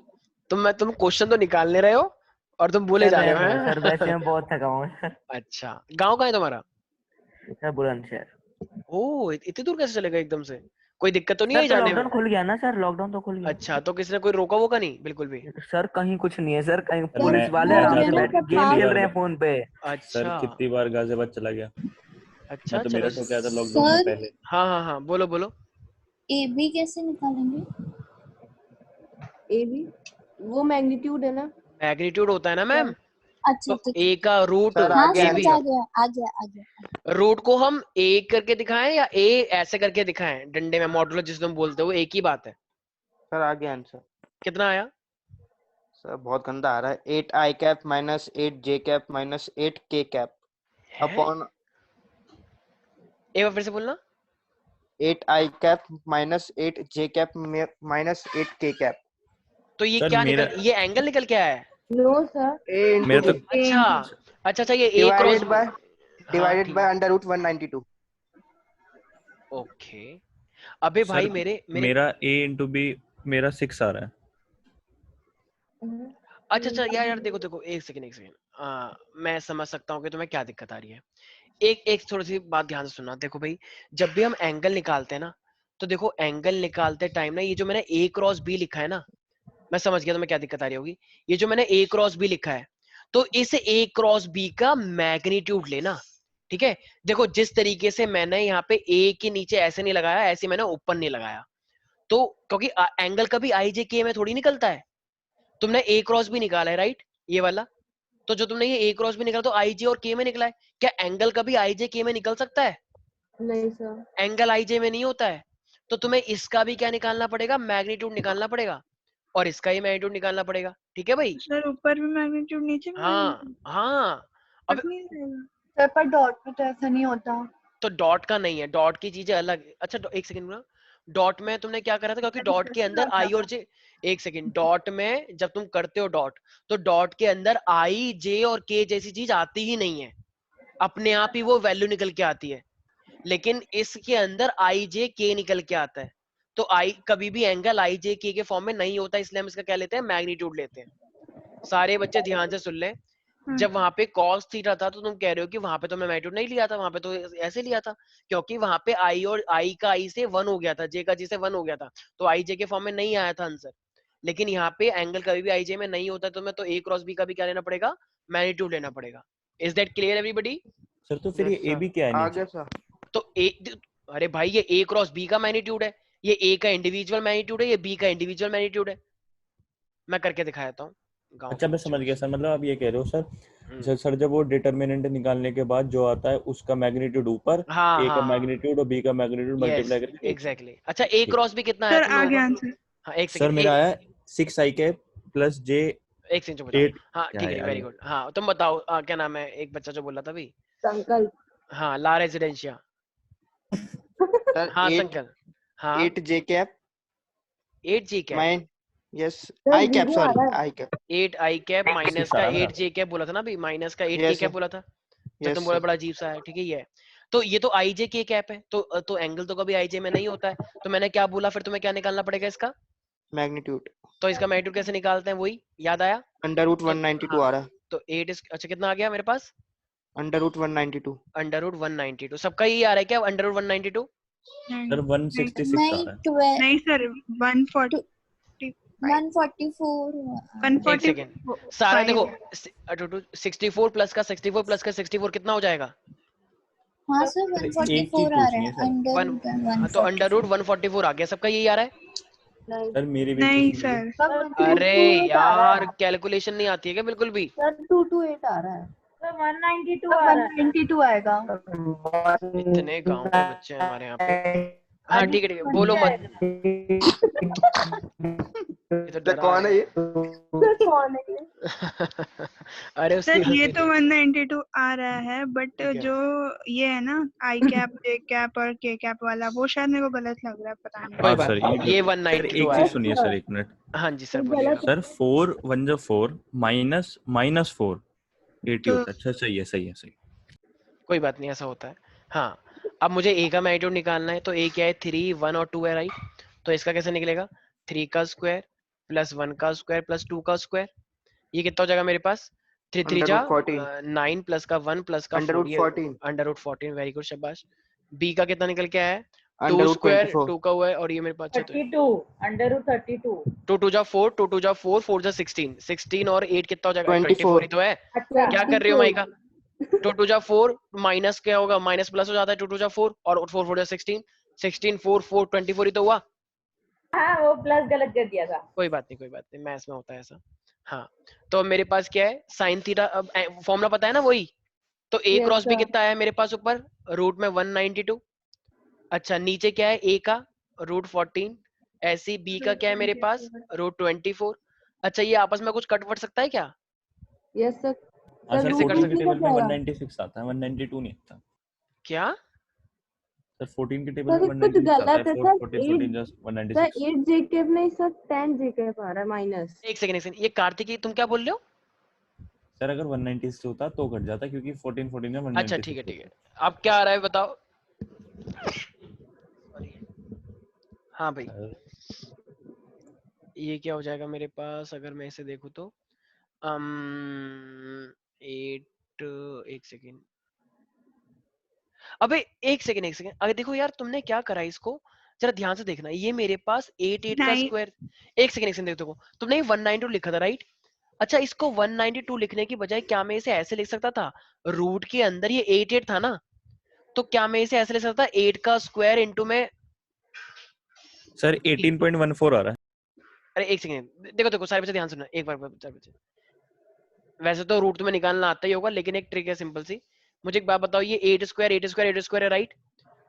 तुम क्वेश्चन तो निकालने रहे हो और तुम भूले सर जा रहे रहने दो हो सर, वैसे हैं? मैं बहुत थका हूँ सर। अच्छा, गांव कहाँ है तुम्हारा? सर बुलंदशहर। ओ इतनी दूर कैसे चलेगा एकदम से, कोई दिक्कत तो नहीं सर है तो जाने में? लॉकडाउन खुल गया ना सर, लॉकडाउन तो खुल गया। अच्छा, तो किसी ने कोई रोका वोका नहीं बिल्कुल भी? सर कहीं कुछ नहीं है सर, कहीं सर पुलिस वाले सर आराम से मैंने बैठ के सब गेम पास खेल रहे हैं फोन पे। सर अच्छा कितनी बार गाजियाबाद चला गया, अच्छा, मैं तो चलो मेरठ होके आया था लॉकडाउन में सर पहले। हाँ हाँ हाँ, बोलो बोलो। ए बी कैसे निकालेंगे? ए बी वो मैग्नीट्यूड है ना मैग्नीट्यूड होता है ना मैम, अच्छा तो ठीक ए का रूट सर हाँ आ गया ए समझ बी, आ आंसर। गया आ गया आ गया। रूट को हम ए करके दिखाएं या ए ऐसे करके दिखाएं डंडे में, मॉडुलस जिसे तुम बोलते हो, एक ही बात है। सर आ गया आंसर। कितना आया? सर बहुत गंदा आ रहा है, 8 I cap minus 8 J cap minus 8 के कैप है अपॉन एक बार फिर से बोलना। 8 I cap minus 8 J cap minus 8 के कैप। तो ये सर क्या मेरा निकल, ये एंगल निकल के आया है? नो सर ए इंटू मेरा तो बी अच्छा अच्छा अच्छा, ये ए क्रॉस डिवाइडेड बाय हाँ ठीक है, अंडर रूट 192। ओके। अबे सर भाई मेरे मेरे मेरा a इंटू बी मेरा 6 आ रहा है। अच्छा अच्छा यार यार, देखो देखो, एक सेकंड मैं समझ सकता हूँ कि तुम्हें क्या दिक्कत आ रही है। एक एक थोड़ी सी बात ध्यान से सुनना। देखो भाई, जब भी हम एंगल निकालते हैं ना, तो देखो एंगल निकालते टाइम ना, ये जो मैंने ए क्रॉस बी लिखा है ना, मैं समझ गया तुम्हें क्या दिक्कत आ रही होगी। ये जो मैंने ए क्रॉस बी लिखा है, तो इस ए क्रॉस बी का मैग्नीट्यूड लेना, ठीक है। देखो जिस तरीके से मैंने यहाँ पे ए के नीचे ऐसे नहीं लगाया, ऐसे मैंने ऊपर नहीं लगाया, तो क्योंकि एंगल कभी आई जे के में थोड़ी निकलता है। तुमने ए क्रॉस भी निकाला है राइट, ये वाला, तो जो तुमने ये ए क्रॉस भी निकाला तो आई जे और के में निकला है। क्या एंगल कभी आई जे के में निकल सकता है? नहीं सर। एंगल आई जे में नहीं होता है। तो तुम्हें इसका भी क्या निकालना पड़ेगा, मैग्नीट्यूड निकालना पड़ेगा, और इसका ही मैग्नीट्यूड निकालना पड़ेगा, ठीक है भाई। सर ऊपर भी मैग्नीट्यूड नीचे भी हाँ मैग्नीट्यूड हाँ। अब नहीं रहेगा। सर पर डॉट पे तो ऐसा नहीं होता। तो डॉट का नहीं है, डॉट की चीजें अलग। अच्छा एक सेकंड ना, डॉट में तुमने क्या करा था, क्योंकि डॉट के अंदर आई और जे, एक सेकंड, डॉट में जब तुम करते हो डॉट, तो डॉट के अंदर आई जे और के जैसी चीज आती ही नहीं है, अपने आप ही वो वैल्यू निकल के आती है। लेकिन इसके अंदर आई जे के निकल के आता है, तो आई कभी भी एंगल आई जे के फॉर्म में नहीं होता, इसलिए हम इसका क्या लेते हैं, मैग्नीट्यूड लेते हैं। सारे बच्चे ध्यान से सुन लें, जब वहां पे cos थीटा था तो तुम कह रहे हो कि वहां पे तो मैं मैग्नीट्यूड नहीं लिया था, वहां पे तो ऐसे लिया था, क्योंकि वहां पे आई और आई का आई से 1 हो गया था, जे का जे से 1 हो गया था, तो आई जे के फॉर्म में नहीं आया था आंसर। लेकिन यहाँ पे एंगल कभी भी आई जे में नहीं होता, तो मैं तो ए क्रॉस बी का भी क्या लेना पड़ेगा, मैग्नीट्यूड लेना पड़ेगा। Is that clear everybody? Sir तो फिर ये यस ए सर, बी क्या है आ नीचे? गया सर। तो ए, अरे भाई ये ए क्रॉस बी का मैग्नीट्यूड है, ये ए का इंडिविजुअल मैग्नीट्यूड है, ये बी का इंडिविजुअल मैग्नीट्यूड है। मैं करके दिखा देता हूँ गाँव अच्छा के मैं समझ बच्चों गया सर, मतलब आप ये कह रहे हो सर, को। सर जब वो डिटर्मिनेंट निकालने के बाद जो आता है उसका मैग्नीट्यूड ऊपर, हाँ ए का हाँ हाँ, मैग्नीट्यूड और बी का मैग्नीट्यूड यस मल्टीप्लाई करके नीचे। एग्जैक्टली। अच्छा ए ठीक क्रॉस भी कितना आया सर तुम आ लोगों गया का? आंसर। हाँ एक सर सेकंड, मेरा आया 6 आई कैप प्लस जे एक सेकंड बताओ। 8 हाँ क्या ठीक है है, यार वेरी ये? गुड। हाँ तुम बताओ, क्या नाम है एक बच्चा जो बोला था अभी? संकल्प। हाँ ला रेजिडेंशिया। सर हाँ 8 संकल। हाँ 8 जे कैप 8 जी कैप, माइन, yes sir I cap, zero आ सॉरी रहा है। I cap, 8 I cap minus 6 आ का रहा है 8 ना? जे कैप बोला था ना अभी, माइनस का 8 के यस कैप सर, बोला था, जब तुम यस बोला सर। बड़ा अजीब सा है, ठीक है ये है। तो ये तो आई जे के कैप है, तो एंगल तो कभी आई जे में नहीं होता है, तो मैंने क्या बोला, फिर तुम्हें क्या निकालना पड़ेगा इसका, मैग्नीट्यूड तो इसका मैग्नीट्यूड कैसे निकालते हैं, वही याद आया? अंडर रूट तो 192 हाँ, आ रहा है, तो 8 अच्छा कितना आ गया मेरे पास, अंडर रूट 192। Under root 192। सबका यही आ रहा है क्या, अंडर रूट 192? सर नहीं 166 आ नहीं रहा है। 12 नहीं सर 145 144 एक सेकेंड, सारा देखो 64 प्लस का 64 प्लस का 64 कितना हो जाएगा? हाँ सर सर एक चीज 144 आ रहा पूछनी है, है सर, अंडर वन, रूट हाँ तो अंडर रूट 144। 144 आ गया, सबका यही आ रहा है। नहीं सर मेरी भी नहीं पूछ लीजिए। सर सर अरे 228 आ रहा यार है। कैलकुलेशन नहीं आती है क्या बिल्कुल भी? सर 228 आ रहा है। सर 192 तब आ रहा है। 192 आएगा। इतने गांव के बच्चे हैं हमारे यहाँ पे। हाँ ठीक है बोलो मत, ये तो सर डरा कौन रहे है ये? सर कौन है ये? हैं। अरे उसकी सर ये गलती तो नहीं, 192 आ रहा है, बट ठीक है। जो ये है ना आई कैप जे कैप और के कैप वाला, वो शायद मेरे को गलत लग रहा है, पता नहीं। कोई हाँ बात सर नहीं, ये सर 192 एक आया। चीज सुनिए सर, एक मिनट। हाँ जी सर ये बोलिए गलत आप। सर 4 1 जो 4 माइनस माइनस 4 80 तो होता है। अच्छा सही है सही है सही। कोई बात नहीं, ऐसा होता है। हाँ अब मुझे ए का मैग्नीट्यूड निकालना है, तो ए क्या है, 3 1 और 2 है राइट, तो इसका कैसे निकलेगा, 3 का स्क्वायर प्लस 1 का स्क्वायर प्लस 2 का स्क्वायर, ये कितना हो जाएगा मेरे पास, 3 3 अंडर जा रूट 14, 9 प्लस का 1 प्लस का अंडर 4, रूट ये 14, अंडर रूट 14, वेरी गुड शाबाश। बी का कितना निकल के आया है, अंडर 2 रूट स्क्वायर 24, 2 का हुआ है, और ये मेरे पास 32 अंडर रूट 32। 2 2 जा 4 2 2 जा 4 4 जा 16 16 और 8 कितना हो जाएगा, 24 24, ही तो है। अच्छा क्या कर रहे हो 24 माइका, 2 2 जा 4 माइनस क्या होगा, माइनस प्लस हो जाता है, 2 2 जा 4 और 4 4 जा 16 16 4 4 24 ही तो हुआ। हाँ वो प्लस गलत कर दिया था। कोई बात नहीं, कोई बात नहीं, मैथ्स में होता है ऐसा। हाँ तो मेरे पास क्या है, साइन थीटा, अब फॉर्मूला पता है ना वही, तो ए यस क्रॉस बी सर। कितना आया मेरे पास ऊपर, रूट में 192। अच्छा नीचे क्या है, ए का रूट 14, ऐसे बी का क्या है मेरे पास, रूट 24। अच्छा ये आपस में कुछ कट वट सकता है क्या? Yes sir. हाँ सर सर कैसे रूट कर 14 रूट के सकते, नहीं टेबल कट में जाएगा। 196 आता है, 192 नहीं आता। क्या? सर 14 के टेबल सर में ये कुछ 196 आता है, गलत है 4 सर। 14 8 14 just sir 196। 8 जेकेब नहीं सर 10 जेकेब आ रहा है माइनस। एक सेकंड, ये कार्तिकी तुम क्या बोल रहे हो? सर अगर 196 होता तो कट जाता, क्योंकि 14 14 में अच्छा 196 ठीक है, होता है। अब क्या आ रहा है बताओ। हाँ भाई ये क्या हो जाएगा मेरे पास, अगर मैं इसे देखूं तो 8, एक सेकेंड, अबे एक सेकेंड, अगर देखो यार तुमने क्या करा इसको, जरा ध्यान से देखना, ये मेरे पास 8 का Nine. स्क्वायर, एक सेकंड देखो, तुमने 192 लिखा था राइट? अच्छा, इसको 192 लिखने की बजाय क्या मैं इसे ऐसे लिख सकता था, रूट के अंदर ये 8 था ना, तो क्या मैं इसे ऐसे लिख सकता था 8 का स्क्वायर इंटू में, सर 18.14 आ रहा है। अरे एक सेकंड देखो सारे बच्चे ध्यान सुनना एक बार बच्चे, वैसे तो रूट तुम्हें निकालना आता ही होगा, लेकिन एक ट्रिक है सिंपल सी। मुझे एक बात बताओ, ये 8 स्क्वायर है राइट?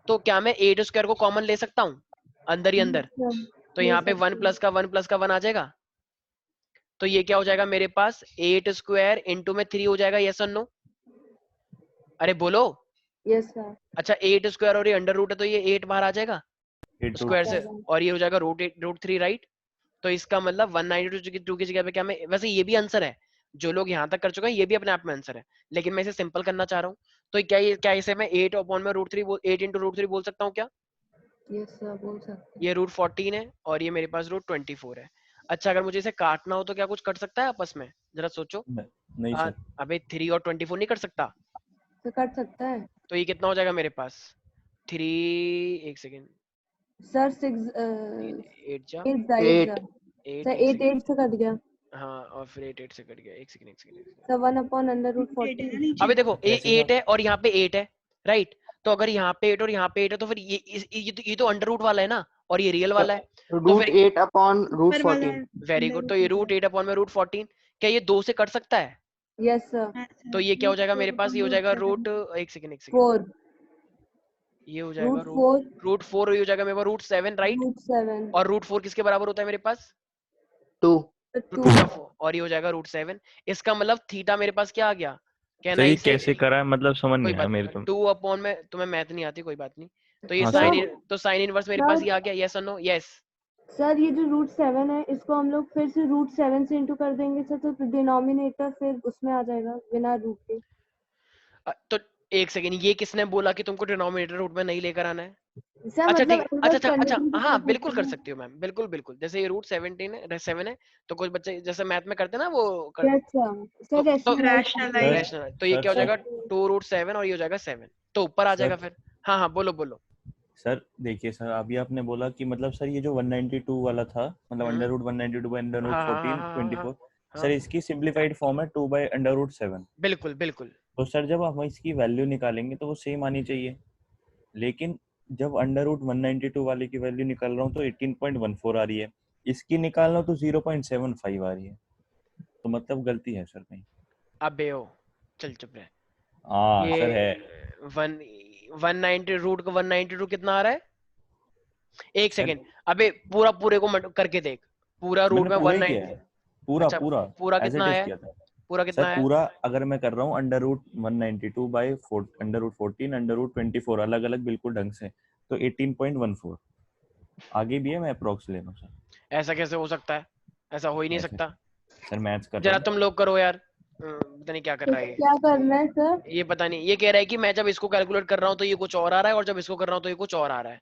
तो क्या मैं 8 स्क्वायर को कॉमन ले सकता हूँ अंदर ही अंदर? तो ले यहाँ पे 1 सकते प्लस का 1 आ जाएगा, तो ये क्या हो जाएगा मेरे पास 8 स्क्वायर इंटू में 3 हो जाएगा, यस और नो? अरे बोलो। Yes sir. अच्छा 8 स्क्वायर और ये अंडर रूट है, तो ये 8 बाहर आ जाएगा 8 स्क्वायर से, और ये हो जाएगा रूट 3 राइट? तो इसका मतलब 192 की जगह पे क्या मैं, वैसे ये भी आंसर है, जो लोग यहाँ तक कर चुके हैं ये भी अपने आप में आंसर है, लेकिन मैं इसे सिंपल करना चाह रहा हूँ। तो क्या इसे मैं 8 अपॉन में रूट 3 8 इंटू रूट 3 बोल सकता हूँ क्या? यस सर बोल सकते हैं। ये रूट 14 है और ये मेरे पास रूट 24 है। अच्छा, अगर मुझे इसे काटना हो तो क्या कुछ कट सकता है आपस में? जरा सोचो। नहीं सर। अबे 3 और 24 नहीं कट सकता, तो कट सकता है तो ये कितना हो जाएगा मेरे पास 3, एक सेकेंड, सर। 6 8 जा 8 जाइए 8 सर। 8, सर एक 8 सेकेंड, 8 से कट गया हाँ और फिर 8 से कट गया, एक second sir 1 upon under root Eight है ना 14। नीचे? अबे देखो कैसे 8 है और यहाँ पे 8 है राइट? तो अगर यहाँ पे 8 और यहाँ पे 8 है तो फिर ये तो अंडर रूट वाला है ना, और ये रियल वाला है, तो रूट फिर 8 अपॉन रूट ऊपर वाला 14। वेरी अंडर गुड, रूट तो ये होता रूट है। 8 अपॉन में रूट 14, क्या ये 2 से कट सकता है? Yes sir. हाँ तो सर। ये क्या हो रूट जाएगा 4 मेरे पास, ये हो अपॉन जाएगा रूट रूट, 7। एक सेकेंड 4 ये हो जाएगा रूट 4 रूट 4, ये हो जाएगा मेरे पास रूट 7 राइट? रूट 7 और रूट 4 किसके बराबर होता है मेरे पास? 2 रूट 2 2 का 4, और ये हो जाएगा रूट 7। इसका मतलब थीटा मेरे पास क्या आ गया, क्या सर ये 9 से, कैसे करा है, मतलब समझ कोई नहीं आया बात मेरे नहीं, को। 2 अपॉन में तुम्हें मैथ नहीं आती, कोई बात नहीं। तो ये हाँ सर सर। तो साइन इनवर्स मेरे पास ये आ गया, यस और नो? यस। सर ये जो रूट 7 है इसको हम लोग फिर से रूट 7 से इंटू कर देंगे सर, तो डिनोमिनेटर फिर उसमें आ जाएगा बिना रूट के। तो एक सेकेंड, ये किसने बोला कि तुमको डिनोमिनेटर रूट में नहीं लेकर आना है? सर अच्छा मतलब ठीक है, इन्वर्स करने अच्छा के लिए भी हाँ कर बिल्कुल सकते कर हैं। सकती हो मैम, बिल्कुल बिल्कुल, जैसे ये रूट 7 है, तो कुछ बच्चे जैसे मैथ में करते हैं ना वो यस सर। सर तो रैशनलाइज सर Rationalize. रैशनल, तो ये सर क्या हो सर जाएगा 2 रूट 7 और ये हो जाएगा 7, तो ऊपर आ जाएगा सर फिर। हाँ हाँ बोलो बोलो। सर देखिए सर, अभी आपने बोला कि मतलब सर ये जो 192 वाला था, मतलब under root 192 by under root हाँ हाँ हाँ 14 हाँ हाँ 24, हाँ सर इसकी सिंप्लीफाइड फॉर्म है 2 बाई अंडर रूट 7। बिल्कुल बिल्कुल। तो सर जब हम इसकी वैल्यू निकालेंगे तो वो सेम आनी चाहिए, लेकिन जब अंडर रूट 192 वाले की वैल्यू निकाल रहा हूँ तो 18.14 आ रही है, इसकी निकाल रहा हूँ तो 0.75 आ रही है, तो मतलब गलती है सर कहीं। अबे ओ चल चुप रहे। हाँ ये सर है। 190 रूट का 192 कितना आ रहा है? एक सर सेकेंड, अबे पूरे को करके देख, पूरा रूट मैंने में पूरा ही 19, किया है, पूरा अच्छा पूरा पूरा एज कितना इट इज आया है? किया था। पूरा सर कितना आया? पूरा अगर मैं कर रहा हूँ under root 192 by under root 14 under root 24 अलग अलग बिल्कुल ढंग से, तो 18.14 आगे भी है, मैं अप्रोक्स ले रहा हूँ सर। ऐसा कैसे हो सकता है? ऐसा हो ही नहीं ऐसे सकता। सर मैथ्स कर रहा जरा हूँ। तुम लोग करो यार, पता नहीं क्या कर तो रहा है क्या करना है सर? ये पता नहीं, ये कह रहा है कि मैं जब इसको कैलकुलेट कर रहा हूँ तो ये कुछ और आ रहा है, और जब इसको कर रहा हूँ तो ये कुछ और आ रहा है।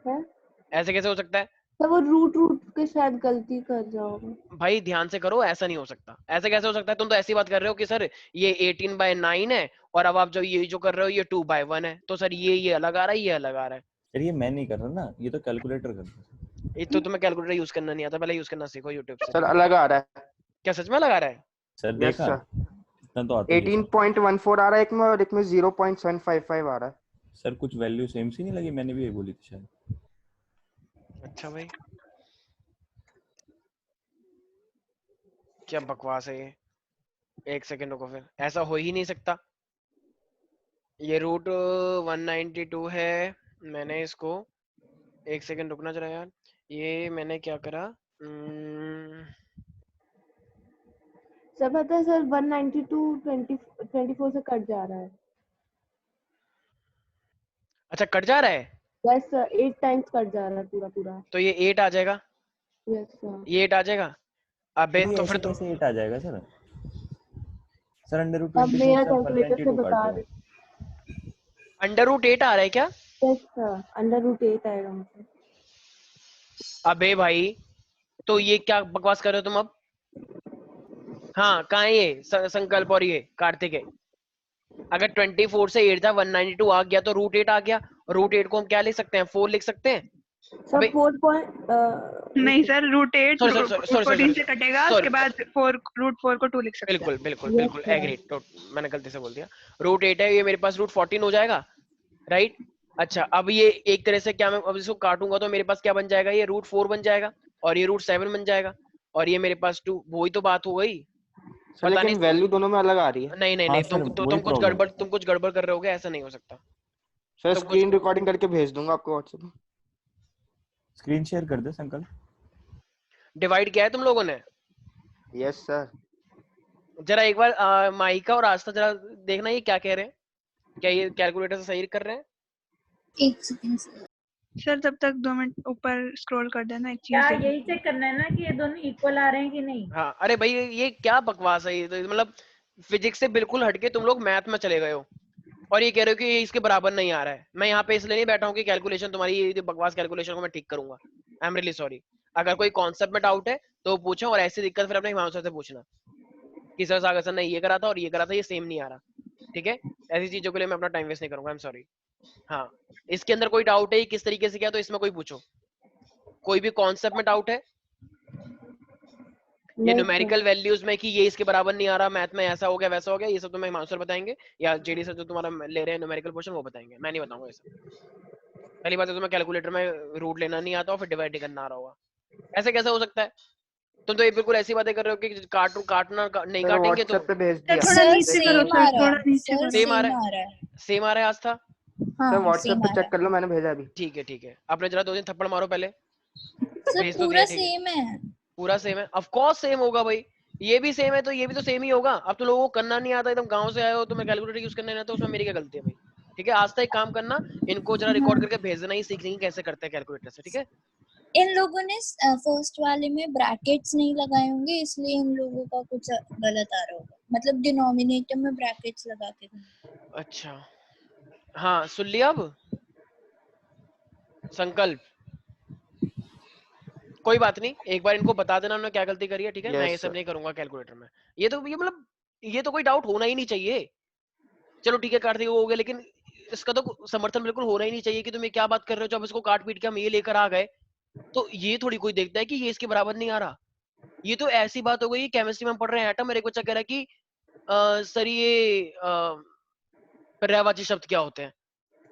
है ऐसे कैसे हो सकता है? सर वो रूट रूट के शायद गलती कर जाओगे। भाई ध्यान से करो, ऐसा नहीं हो सकता। ऐसे कैसे हो सकता है? तुम तो ऐसी बात कर रहे हो कि सर ये 18/9 है, और अब आप जो ये जो कर रहे हो ये 2/1 है, तो सर ये अलग आ रहा है, ये अलग आ रहा है। सर ये मैं नहीं कर रहा ना, ये तो कैलकुलेटर कर रहा है। ये तो तुम्हें कैलकुलेटर यूज करना नहीं आता, पहले यूज करना सीखो यूट्यूब से। सर अलग आ रहा है। क्या सच में लगा रहा है? सर यस देखा, सर, इतना तो आता ही है सर। 18.14 आ रहा है एक में, और एक में 0.755 आ रहा है। सर कुछ वैल्यू सेम सी नहीं लगी, मैंने भी यही बोली थी शायद। अच्छा भाई क्या बकवास है ये। एक सेकंड रुको, फिर ऐसा हो ही नहीं सकता। ये रूट 192 है, मैंने इसको, एक सेकंड रुकना जरा यार, ये मैंने क्या करा, सर पता है सर 192 24 से कट जा रहा है। अच्छा कट जा रहा है, यस सर 8 टाइम्स कट जा रहा है पूरा पूरा। तो ये 8 आ जाएगा, यस सर। ये 8 आ जाएगा। अबे सर ये तो फिर ऐसे तो कैसे 8 आ जाएगा सर? सर अंडर रूट अब 24 मेरा से आप कैलकुलेटर से 192 काट बता रहे रही। हो। अंडर रूट 8 आ रहा है क्या? यस सर अंडर रूट 8 आएगा मुझे। अबे भाई तो ये क्या बकवास कर रहे हो तुम अब? हाँ कहाँ है ये संकल्प और ये कार्तिक है? अगर 24 से 8 था, 192 आ गया तो रूट 8 आ गया। रूट 8 को हम क्या लिख सकते हैं, 4 लिख सकते हैं। सर अबे 4 नहीं सर, √8 सॉरी √14 सॉरी से कटेगा, सॉरी उसके बाद 4 √4 को 2 लिख सकते हैं। बिल्कुल बिल्कुल Yes, बिल्कुल sir. एग्री। मैंने गलती से बोल दिया। √8 है, ये मेरे पास √14 हो जाएगा, राइट। अच्छा, अब ये एक तरह से क्या, मैं अब इसको काटूंगा तो मेरे पास क्या बन जाएगा, ये √4 बन जाएगा और ये √7 बन जाएगा और ये मेरे पास 2, वही तो बात हो गई। सर पता लेकिन नहीं, वैल्यू दोनों में अलग आ रही है। नहीं नहीं हाँ नहीं, सर, वही प्रॉब्लम है। तुम कुछ गड़बड़ कर रहे होगे, ऐसा नहीं हो सकता। सर तुम कुछ स्क्रीन रिकॉर्डिंग करके भेज दूंगा आपको व्हाट्सएप पे। स्क्रीन शेयर कर दे संकल्प। डिवाइड किया है तुम लोगों ने? Yes sir. जरा एक बार माइका और आस्था जरा देखना ये क्या कह रहे हैं, क्या ये कैलकुलेटर से सही कर रहे हैं? एक सेकंड सर। सर तब तक 2 मिनट ऊपर स्क्रॉल कर देना, एक चीज क्या देखनी यही चेक करना है ना कि ये दोनों इक्वल आ रहे हैं कि नहीं? हाँ, अरे भाई ये क्या बकवास है, ये तो मतलब फिजिक्स से बिल्कुल हटके तुम लोग मैथ में चले गए हो और ये कह रहे हो कि ये इसके बराबर नहीं आ रहा है। मैं यहाँ पे इसलिए नहीं बैठा हूँ कि कैलकुलेशन तुम्हारी ये बकवास कैलकुलेशन को मैं ठीक करूंगा। I am really sorry. अगर कोई कॉन्सेप्ट में डाउट है तो पूछो, और ऐसी दिक्कत फिर अपने हिमांशु सर से पूछना कि सर सागर सर ने ये करा था और ये करा था, ये सेम नहीं आ रहा। ठीक है, ऐसी चीजों के लिए मैं अपना टाइम वेस्ट नहीं करूंगा। I am sorry. हाँ, इसके अंदर कोई डाउट है किस तरीके से किया तो इसमें कोई पूछो। कोई भी कॉन्सेप्ट में डाउट है ये नहीं न्यूमेरिकल वैल्यूज में कि ये इसके बराबर नहीं आ रहा, मैथ में ऐसा हो गया वैसा हो गया, ये सब तुम्हें हिमांशु सर बताएंगे या जेडी सर जो तुम्हारा ले रहे हैं न्यूमेरिकल पोर्शन वो बताएंगे, मैं नहीं बताऊंगा ये सब। पहली बात है तुम्हें कैलकुलेटर में रूट लेना नहीं आता और फिर डिवाइड करना आ रहा होगा, ऐसे कैसे हो सकता है? तुम तो ये बिल्कुल ऐसी बातें कर रहे हो कि नहीं सर काटेंगे तो व्हाट्सएप पे भेज सर दिया। थोड़ा सर नीचे करो सेम आ सर, रहा थोड़ा है, नीचे सर करो। सेम आ सेम रहा आ है, रहा है। सेम आ रहा है आस्था? सर हाँ व्हाट्सएप सेम पे आ चेक रहा कर लो, मैंने भेजा अभी। ठीक है ठीक है, आपने जरा 2 दिन थप्पड़ मारो पहले, है। सर भेज तो पूरा दिया। ठीक है, सेम है। पूरा सेम है, ऑफ कोर्स सेम होगा भाई, ये भी सेम है तो ये भी तो सेम ही होगा। अब तो लोगों को करना नहीं आता, एकदम गांव से आए हो, तुम्हें कैलकुलेटर यूज करना नहीं आता, उसमें मेरी क्या गलती है भाई? ठीक है, आज तक एक काम करना, इनको जरा रिकॉर्ड करके भेज देना, ये सीख लेंगे कैसे करते हैं कैलकुलेटर से। ठीक है, इन लोगों ने फर्स्ट वाले में ब्रैकेट्स नहीं लगाए होंगे, इसलिए इन लोगों का कुछ गलत आ रहा होगा, मतलब डिनोमिनेटर में ब्रैकेट्स लगा के। अच्छा हाँ, सुन लिया अब संकल्प? कोई बात नहीं, एक बार इनको बता देना उन्होंने क्या गलती करी है। ठीक है, मैं ये यस सब सर। नहीं करूंगा कैलकुलेटर में। ये तो ये मतलब ये तो कोई डाउट होना ही नहीं चाहिए। चलो ठीक है, कार्तिक हो गया, लेकिन इसका तो समर्थन बिल्कुल होना ही नहीं चाहिए कि तुम ये क्या बात कर रहे हो, जब इसको काट पीट के हम ये लेकर आ गए तो ये थोड़ी कोई देखता है कि ये इसके बराबर नहीं आ रहा। ये तो ऐसी बात हो गई, केमिस्ट्री में हम पढ़ रहे हैं एटम, मेरे को बच्चा कह रहा है कि सर ये पर्यायवाची शब्द क्या होते हैं,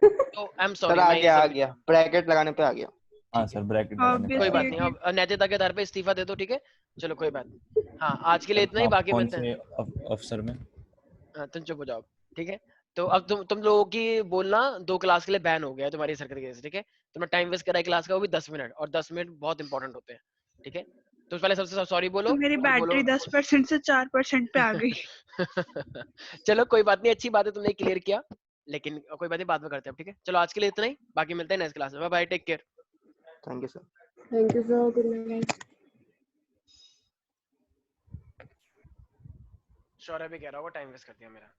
तो आई एम सर सॉरी, आ मैं ये गया सब आ नहीं गया, करूंगा। ब्रैकेट लगाने पे आ गया। हाँ ठीक सर, है, ब्रैकेट लगाने पे कोई आ बात गया। नहीं, अब नैतिकता के आधार पे इस्तीफा दे दो। ठीक है, चलो कोई बात नहीं। हाँ, आज के लिए इतना ही, आप बाकी कौन मिलते हैं। से अफसर में? हाँ, तुम चुप हो जाओ। ठीक है, तो अब तुम लोगों की बोलना 2 क्लास के लिए बैन हो गया है तुम्हारी सरकत की वजह से। ठीक है, तुमने टाइम वेस्ट करा है क्लास का, वो भी 10 मिनट, और 10 मिनट बहुत इंपॉर्टेंट होते हैं। ठीक है, तो पहले सबसे सॉरी बोलो तो मेरी और बोलो। बैटरी 10% से 4% पे आ गई। चलो कोई बात नहीं, अच्छी बात है तुमने क्लियर किया, लेकिन कोई बात नहीं, बाद में करते हैं। ठीक है, चलो आज के लिए इतना ही, बाकी मिलते हैं नेक्स्ट क्लास में। Bye bye, take care. Thank you sir. Thank you sir, good night. Shaurya भी कह रहा होगा टाइम वेस्ट कर दिया मेरा।